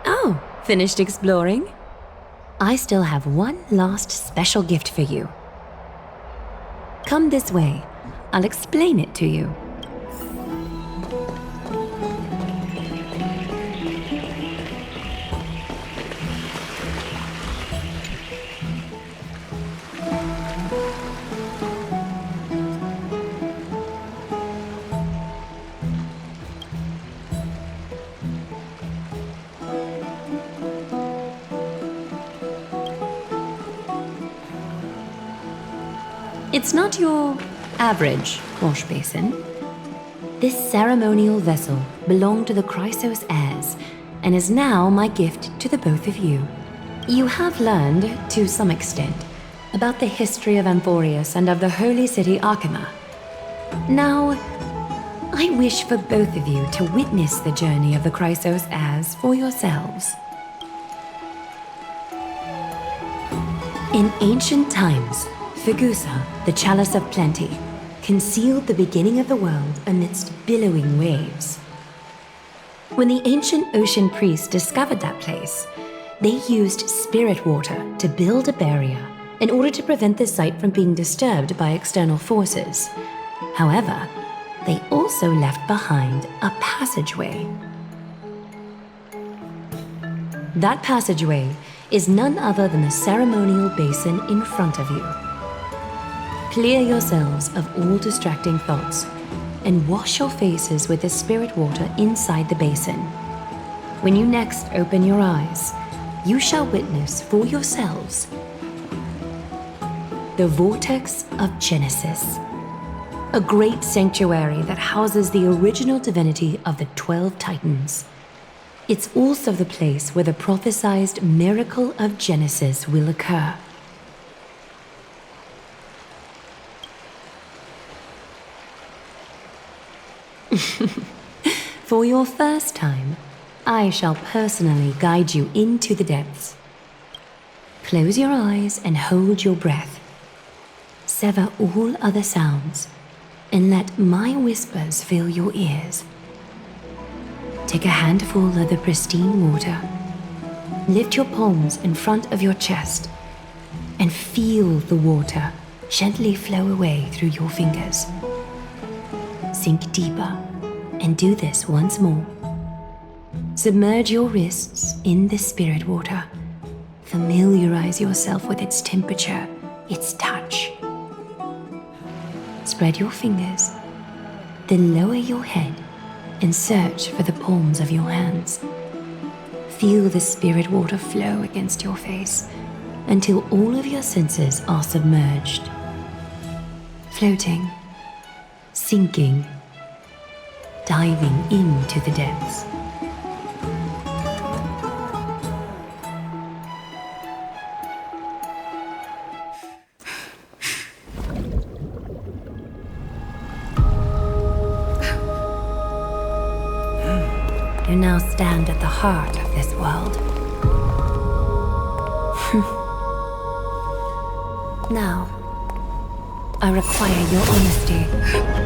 Oh, finished exploring? I still have one last special gift for you. Come this way. I'll explain it to you. It's not your average wash basin. This ceremonial vessel belonged to the Chrysos heirs and is now my gift to the both of you. You have learned, to some extent, about the history of Amphorius and of the holy city Arkema. Now, I wish for both of you to witness the journey of the Chrysos heirs for yourselves. In ancient times, Fegusa, the Chalice of Plenty, concealed the beginning of the world amidst billowing waves. When the ancient ocean priests discovered that place, they used spirit water to build a barrier in order to prevent the site from being disturbed by external forces. However, they also left behind a passageway. That passageway is none other than the ceremonial basin in front of you. Clear yourselves of all distracting thoughts and wash your faces with the spirit water inside the basin. When you next open your eyes, you shall witness for yourselves the Vortex of Genesis, a great sanctuary that houses the original divinity of the 12 Titans. It's also the place where the prophesied miracle of Genesis will occur. For your first time, I shall personally guide you into the depths. Close your eyes and hold your breath. Sever all other sounds and let my whispers fill your ears. Take a handful of the pristine water. Lift your palms in front of your chest and feel the water gently flow away through your fingers. Sink deeper and do this once more. Submerge your wrists in the spirit water. Familiarize yourself with its temperature, its touch. Spread your fingers, then lower your head and search for the palms of your hands. Feel the spirit water flow against your face until all of your senses are submerged. Floating, sinking, diving into the depths. You now stand at the heart of this world. Now, I require your honesty.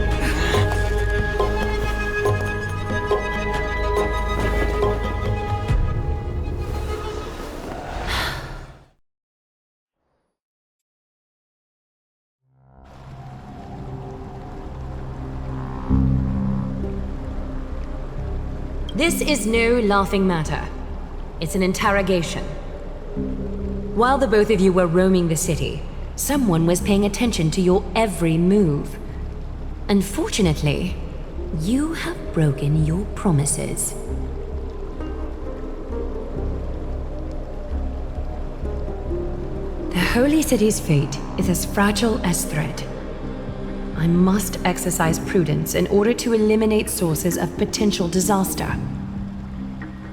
This is no laughing matter. It's an interrogation. While the both of you were roaming the city, someone was paying attention to your every move. Unfortunately, you have broken your promises. The Holy City's fate is as fragile as thread. I must exercise prudence in order to eliminate sources of potential disaster.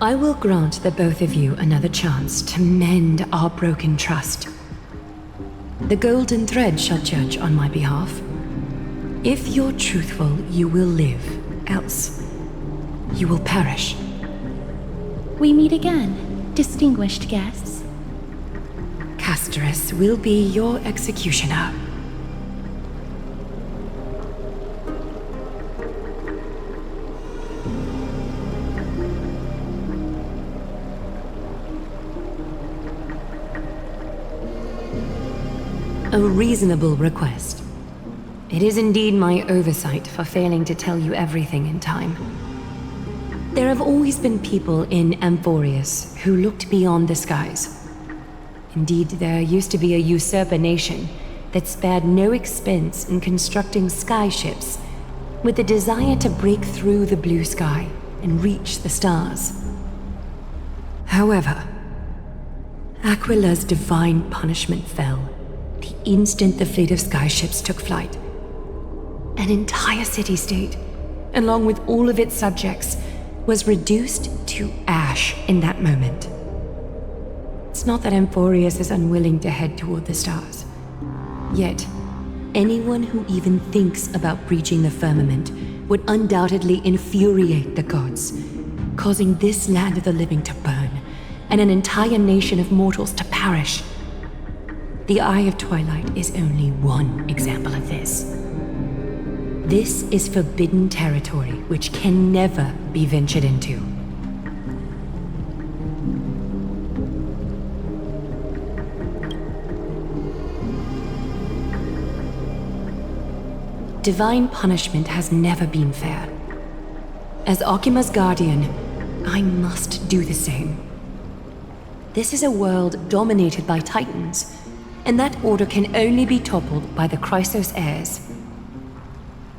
I will grant the both of you another chance to mend our broken trust. The golden thread shall judge on my behalf. If you're truthful, you will live. Else, you will perish. We meet again, distinguished guests. Castorus will be your executioner. A reasonable request. It is indeed my oversight for failing to tell you everything in time. There have always been people in Amphorius who looked beyond the skies. Indeed, there used to be a usurper nation that spared no expense in constructing skyships with the desire to break through the blue sky and reach the stars. However, Aquila's divine punishment fell. The instant the fleet of skyships took flight. An entire city-state, along with all of its subjects, was reduced to ash in that moment. It's not that Amphorius is unwilling to head toward the stars. Yet, anyone who even thinks about breaching the firmament would undoubtedly infuriate the gods, causing this land of the living to burn, and an entire nation of mortals to perish. The Eye of Twilight is only one example of this. This is forbidden territory which can never be ventured into. Divine punishment has never been fair. As Okima's guardian, I must do the same. This is a world dominated by Titans, and that order can only be toppled by the Chrysos heirs.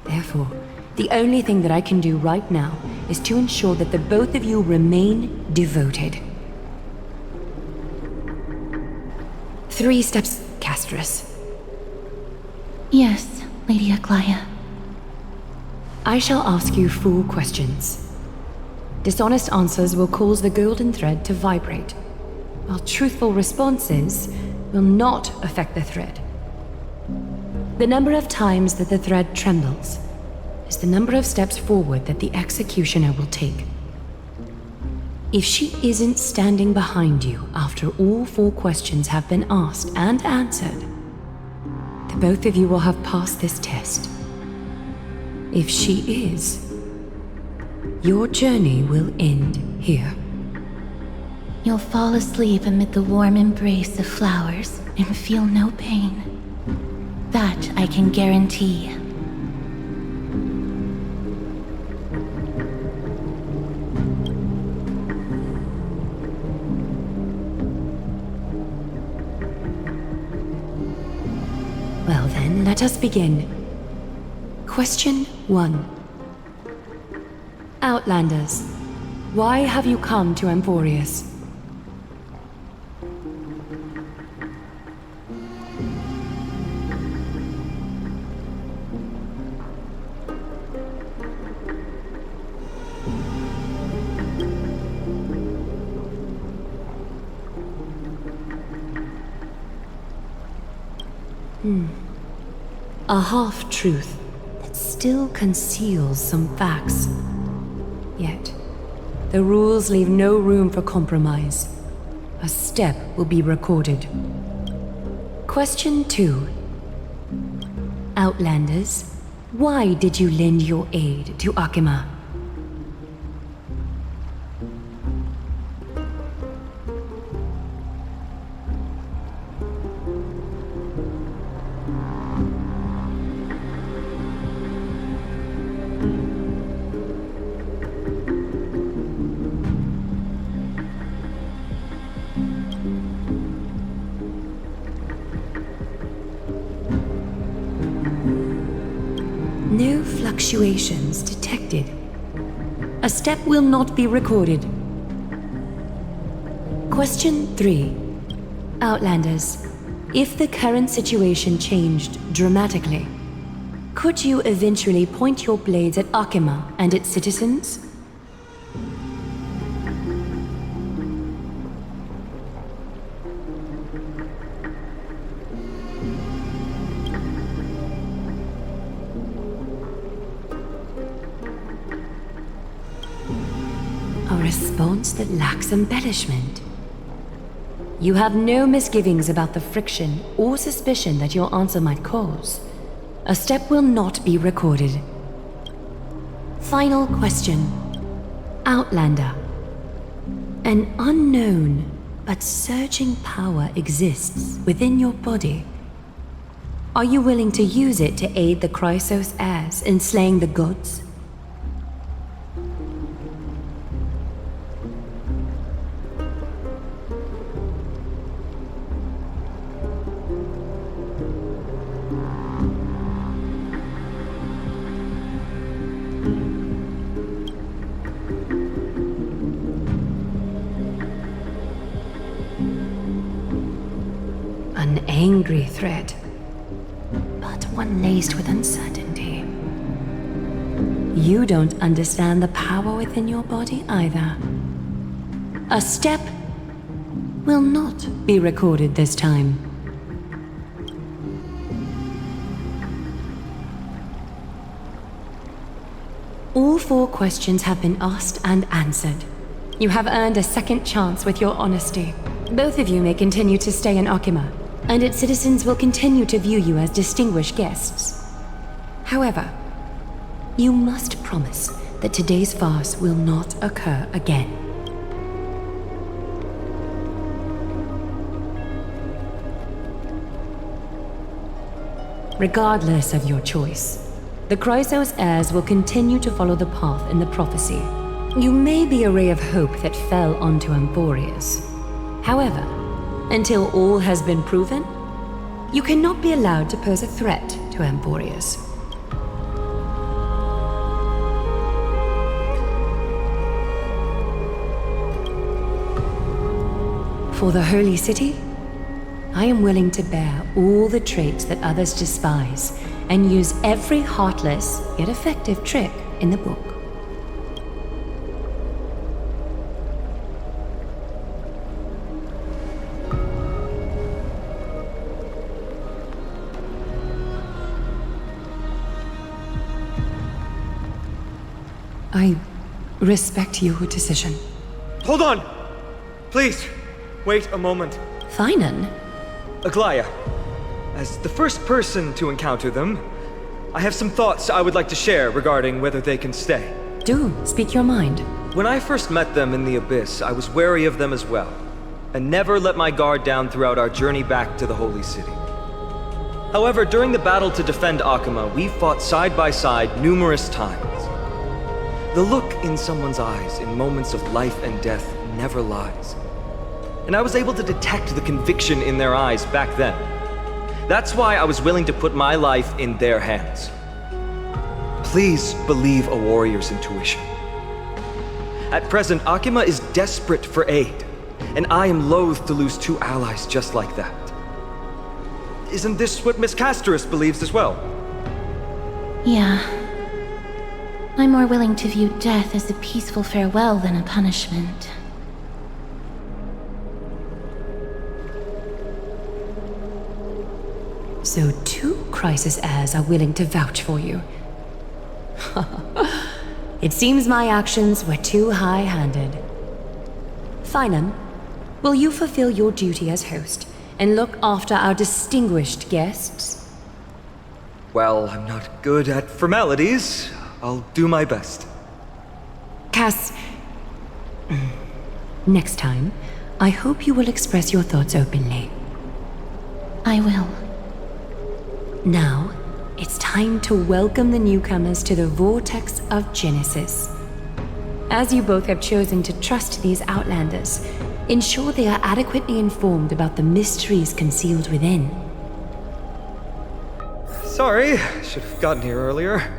Therefore, the only thing that I can do right now is to ensure that the both of you remain devoted. 3 steps, Castris. Yes, Lady Aglaya. I shall ask you 4 questions. Dishonest answers will cause the golden thread to vibrate, while truthful responses will not affect the thread. The number of times that the thread trembles is the number of steps forward that the executioner will take. If she isn't standing behind you after all 4 questions have been asked and answered, the both of you will have passed this test. If she is, your journey will end here. You'll fall asleep amid the warm embrace of flowers and feel no pain. That I can guarantee. Well then, let us begin. Question 1. Outlanders, why have you come to Amphorius? A half-truth that still conceals some facts. Yet, the rules leave no room for compromise. A step will be recorded. Question 2. Outlanders, why did you lend your aid to Akima? No fluctuations detected. A step will not be recorded. Question 3. Outlanders, if the current situation changed dramatically, could you eventually point your blades at Akima and its citizens? A response that lacks embellishment. You have no misgivings about the friction or suspicion that your answer might cause. A step will not be recorded. Final question. Outlander. An unknown but surging power exists within your body. Are you willing to use it to aid the Chrysos heirs in slaying the gods? An angry threat, but one laced with uncertainty. You don't understand the power within your body either. A step will not be recorded this time. All 4 questions have been asked and answered. You have earned a second chance with your honesty. Both of you may continue to stay in Okima, and its citizens will continue to view you as distinguished guests. However, you must promise that today's farce will not occur again. Regardless of your choice, the Chrysos heirs will continue to follow the path in the prophecy. You may be a ray of hope that fell onto Amphorius. However, until all has been proven, you cannot be allowed to pose a threat to Amphorius. For the Holy City, I am willing to bear all the traits that others despise and use every heartless yet effective trick in the book. I respect your decision. Hold on! Please, wait a moment. Finan? Aglaya, as the first person to encounter them, I have some thoughts I would like to share regarding whether they can stay. Do, speak your mind. When I first met them in the Abyss, I was wary of them as well, and never let my guard down throughout our journey back to the Holy City. However, during the battle to defend Akama, we fought side by side numerous times. The look in someone's eyes in moments of life and death never lies. And I was able to detect the conviction in their eyes back then. That's why I was willing to put my life in their hands. Please believe a warrior's intuition. At present, Akima is desperate for aid, and I am loath to lose 2 allies just like that. Isn't this what Miss Casterus believes as well? Yeah. I'm more willing to view death as a peaceful farewell than a punishment. So 2 Crisis heirs are willing to vouch for you. It seems my actions were too high-handed. Finan, will you fulfill your duty as host and look after our distinguished guests? Well, I'm not good at formalities. I'll do my best. Cass, next time, I hope you will express your thoughts openly. I will. Now, it's time to welcome the newcomers to the Vortex of Genesis. As you both have chosen to trust these Outlanders, ensure they are adequately informed about the mysteries concealed within. Sorry, should have gotten here earlier.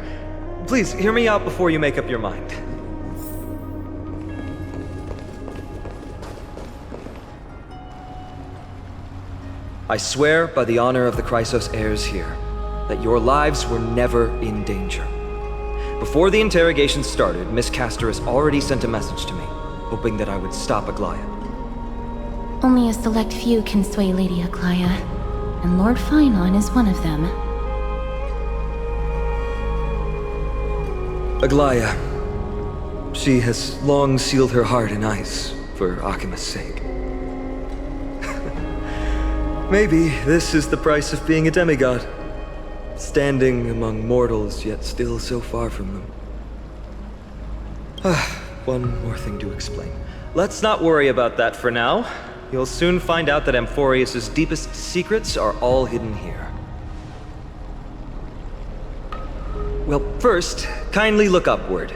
Please, hear me out before you make up your mind. I swear by the honor of the Chrysos heirs here, that your lives were never in danger. Before the interrogation started, Miss Casterus already sent a message to me, hoping that I would stop Aglaya. Only a select few can sway Lady Aglaya, and Lord Finan is one of them. Aglaya. She has long sealed her heart in ice for Akima's sake. Maybe this is the price of being a demigod. Standing among mortals, yet still so far from them. One more thing to explain. Let's not worry about that for now. You'll soon find out that Amphorius' deepest secrets are all hidden here. Well, first, kindly look upward.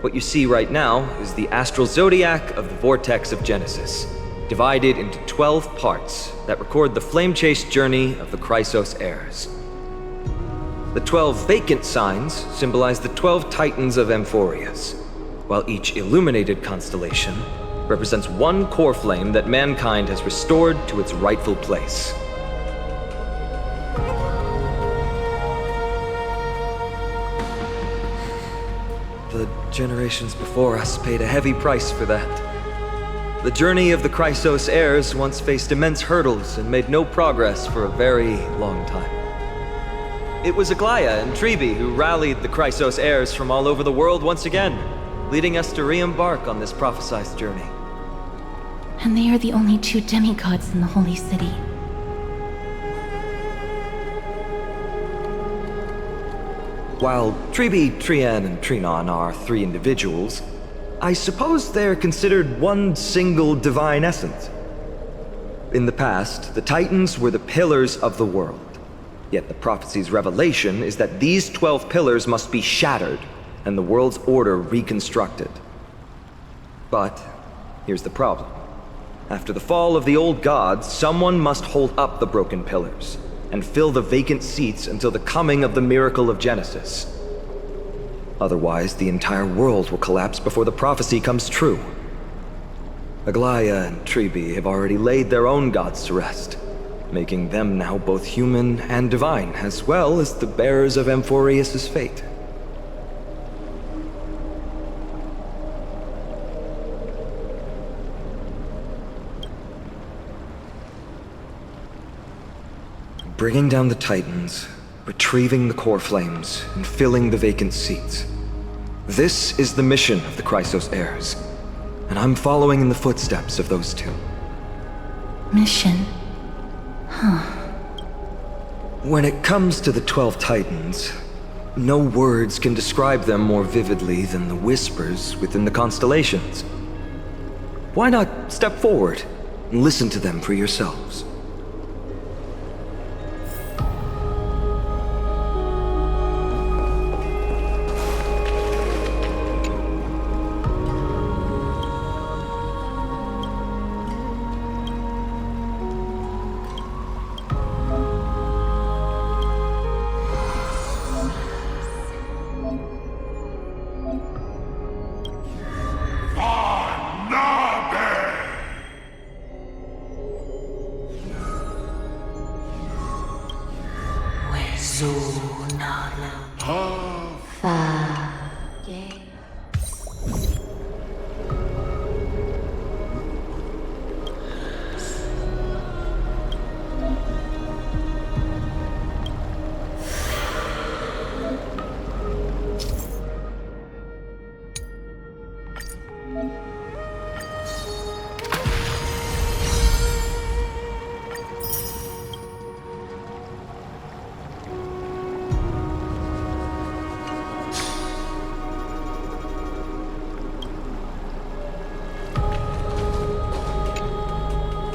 What you see right now is the astral zodiac of the Vortex of Genesis, divided into 12 parts that record the flame-chased journey of the Chrysos heirs. The 12 vacant signs symbolize the 12 titans of Amphorius, while each illuminated constellation represents one core flame that mankind has restored to its rightful place. generations before us paid a heavy price for that. The journey of the Chrysos heirs once faced immense hurdles and made no progress for a very long time. It was Aglaya and Treebe who rallied the Chrysos heirs from all over the world once again, leading us to re-embark on this prophesized journey. And they are the only two demigods in the Holy City. While Treebe, Trian, and Trinon are three individuals, I suppose they're considered one single divine essence. In the past, the Titans were the pillars of the world. Yet the prophecy's revelation is that these 12 pillars must be shattered and the world's order reconstructed. But here's the problem. After the fall of the old gods, someone must hold up the broken pillars and fill the vacant seats until the coming of the miracle of Genesis. Otherwise, the entire world will collapse before the prophecy comes true. Aglaya and Treebe have already laid their own gods to rest, making them now both human and divine, as well as the bearers of Amphorius' fate. Bringing down the Titans, retrieving the core flames, and filling the vacant seats. This is the mission of the Chrysos heirs, and I'm following in the footsteps of those two. Mission? Huh. When it comes to the 12 Titans, no words can describe them more vividly than the whispers within the constellations. Why not step forward and listen to them for yourselves?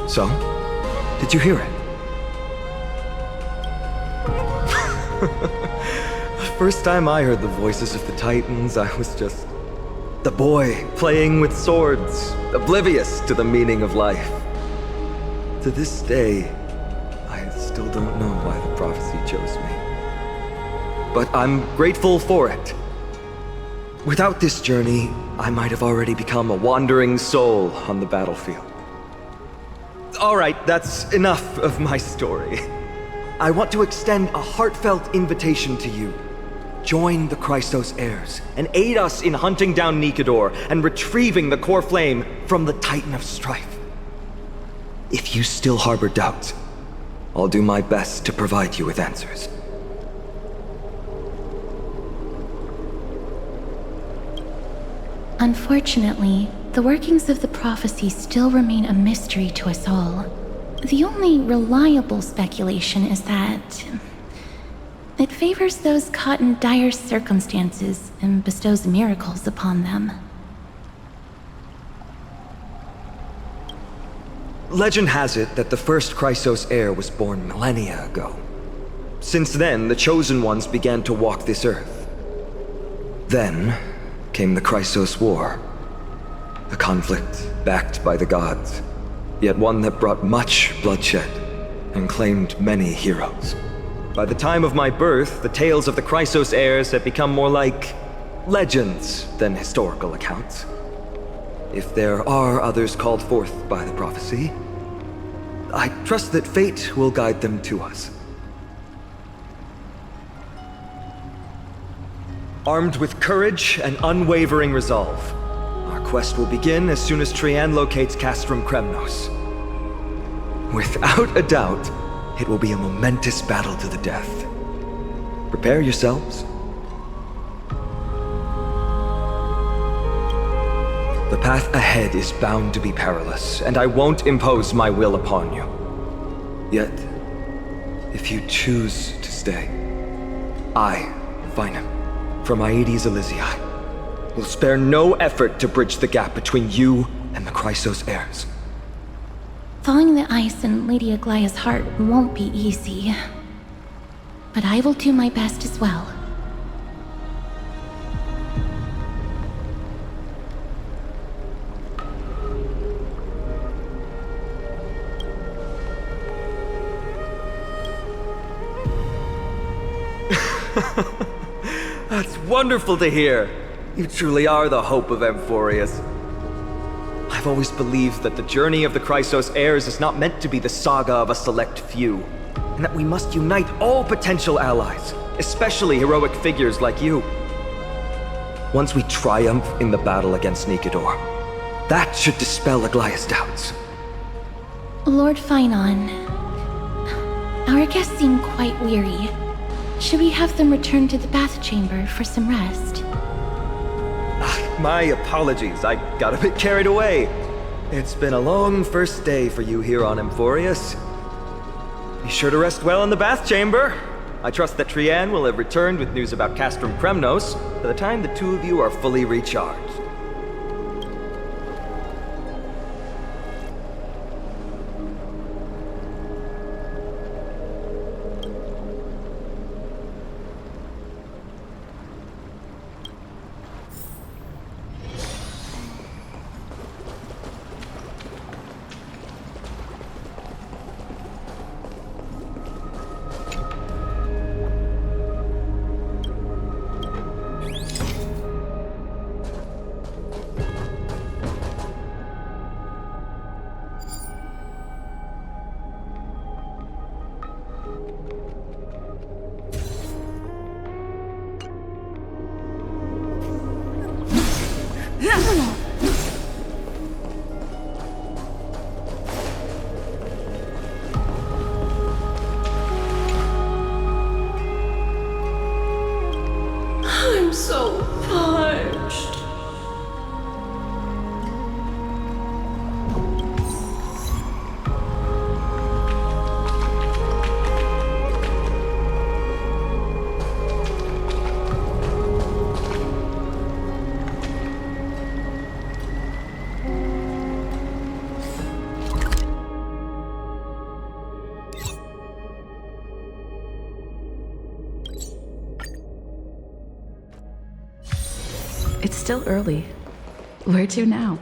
So, did you hear it? The first time I heard the voices of the Titans, I was just the boy playing with swords, oblivious to the meaning of life. To this day, I still don't know why the prophecy chose me. But I'm grateful for it. Without this journey, I might have already become a wandering soul on the battlefield. All right, that's enough of my story. I want to extend a heartfelt invitation to you. Join the Chrysos heirs and aid us in hunting down Nikedor and retrieving the core flame from the Titan of Strife. If you still harbor doubts, I'll do my best to provide you with answers. Unfortunately, the workings of the prophecy still remain a mystery to us all. The only reliable speculation is that it favors those caught in dire circumstances and bestows miracles upon them. Legend has it that the first Chrysos heir was born millennia ago. Since then, the Chosen Ones began to walk this earth. Then came the Chrysos War. A conflict backed by the gods, yet one that brought much bloodshed and claimed many heroes. By the time of my birth, the tales of the Chrysos heirs had become more like legends than historical accounts. If there are others called forth by the prophecy, I trust that fate will guide them to us. Armed with courage and unwavering resolve, our quest will begin as soon as Trian locates Castrum Kremnos. Without a doubt, it will be a momentous battle to the death. Prepare yourselves. The path ahead is bound to be perilous, and I won't impose my will upon you. Yet, if you choose to stay, I, Finam, from Aedes Elysiae, will spare no effort to bridge the gap between you and the Chrysos heirs. Thawing the ice in Lady Aglaya's heart won't be easy. But I will do my best as well. That's wonderful to hear. You truly are the hope of Amphorius. I've always believed that the journey of the Chrysos heirs is not meant to be the saga of a select few, and that we must unite all potential allies, especially heroic figures like you. Once we triumph in the battle against Nikedor, that should dispel Aglaya's doubts. Lord Finon, our guests seem quite weary. Should we have them return to the bath chamber for some rest? My apologies, I got a bit carried away. It's been a long first day for you here on Amphorius. Be sure to rest well in the bath chamber. I trust that Trian will have returned with news about Castrum Kremnos by the time the two of you are fully recharged. I'm so parched. It's still early. Where to now?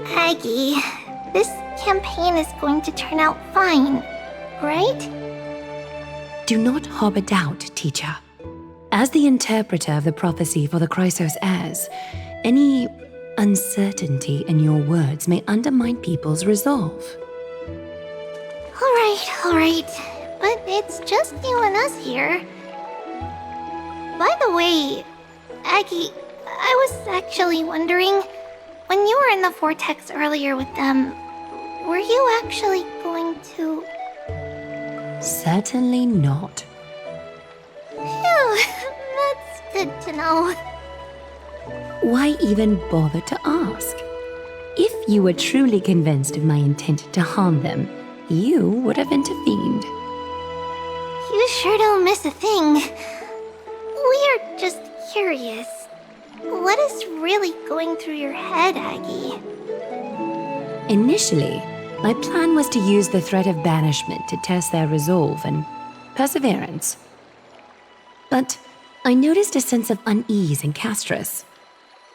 Aggie, this campaign is going to turn out fine, right? Do not harbor doubt, teacher. As the interpreter of the prophecy for the Chrysos heirs, any uncertainty in your words may undermine people's resolve. Alright. But it's just you and us here. By the way, Aggie, I was actually wondering, when you were in the vortex earlier with them, were you actually going to... Certainly not. good to know. Why even bother to ask? If you were truly convinced of my intent to harm them, you would have intervened. You sure don't miss a thing. We're just curious. What is really going through your head, Aggie? Initially, my plan was to use the threat of banishment to test their resolve and perseverance. But I noticed a sense of unease in Castris.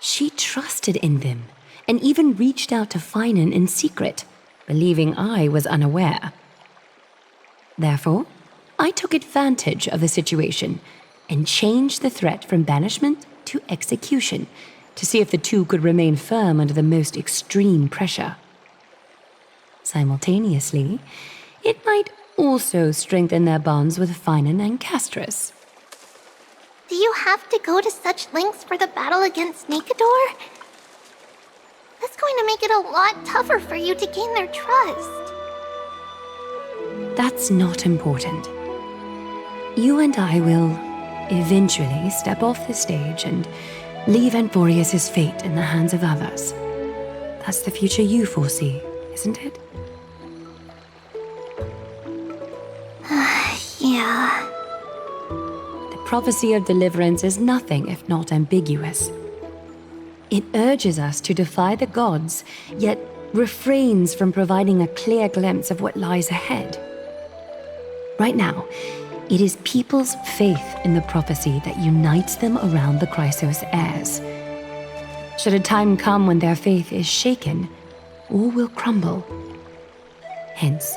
She trusted in them, and even reached out to Finan in secret, believing I was unaware. Therefore, I took advantage of the situation and changed the threat from banishment to execution to see if the two could remain firm under the most extreme pressure. Simultaneously, it might also strengthen their bonds with Finan and Castris. Do you have to go to such lengths for the battle against Nakador? That's going to make it a lot tougher for you to gain their trust. That's not important. You and I will eventually step off the stage and leave Anforius' fate in the hands of others. That's the future you foresee, isn't it? Yeah. The prophecy of deliverance is nothing if not ambiguous. It urges us to defy the gods, yet refrains from providing a clear glimpse of what lies ahead. Right now, it is people's faith in the prophecy that unites them around the Chrysos heirs. Should a time come when their faith is shaken, all will crumble. Hence,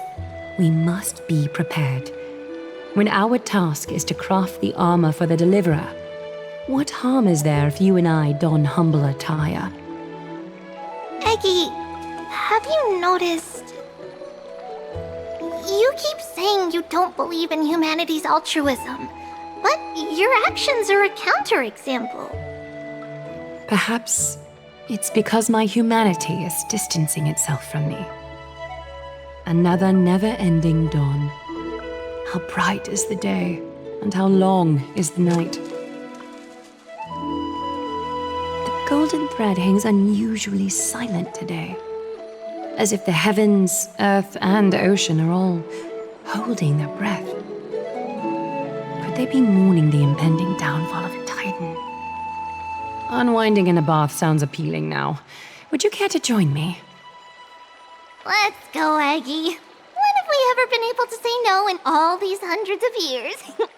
we must be prepared. When our task is to craft the armor for the deliverer, what harm is there if you and I don humble attire? Eggie, have you noticed? You keep saying you don't believe in humanity's altruism, but your actions are a counterexample. Perhaps it's because my humanity is distancing itself from me. Another never-ending dawn. How bright is the day, and how long is the night. The golden thread hangs unusually silent today, as if the heavens, earth, and ocean are all holding their breath. Could they be mourning the impending downfall of a titan? Unwinding in a bath sounds appealing now. Would you care to join me? Let's go, Aggie. When have we ever been able to say no in all these hundreds of years?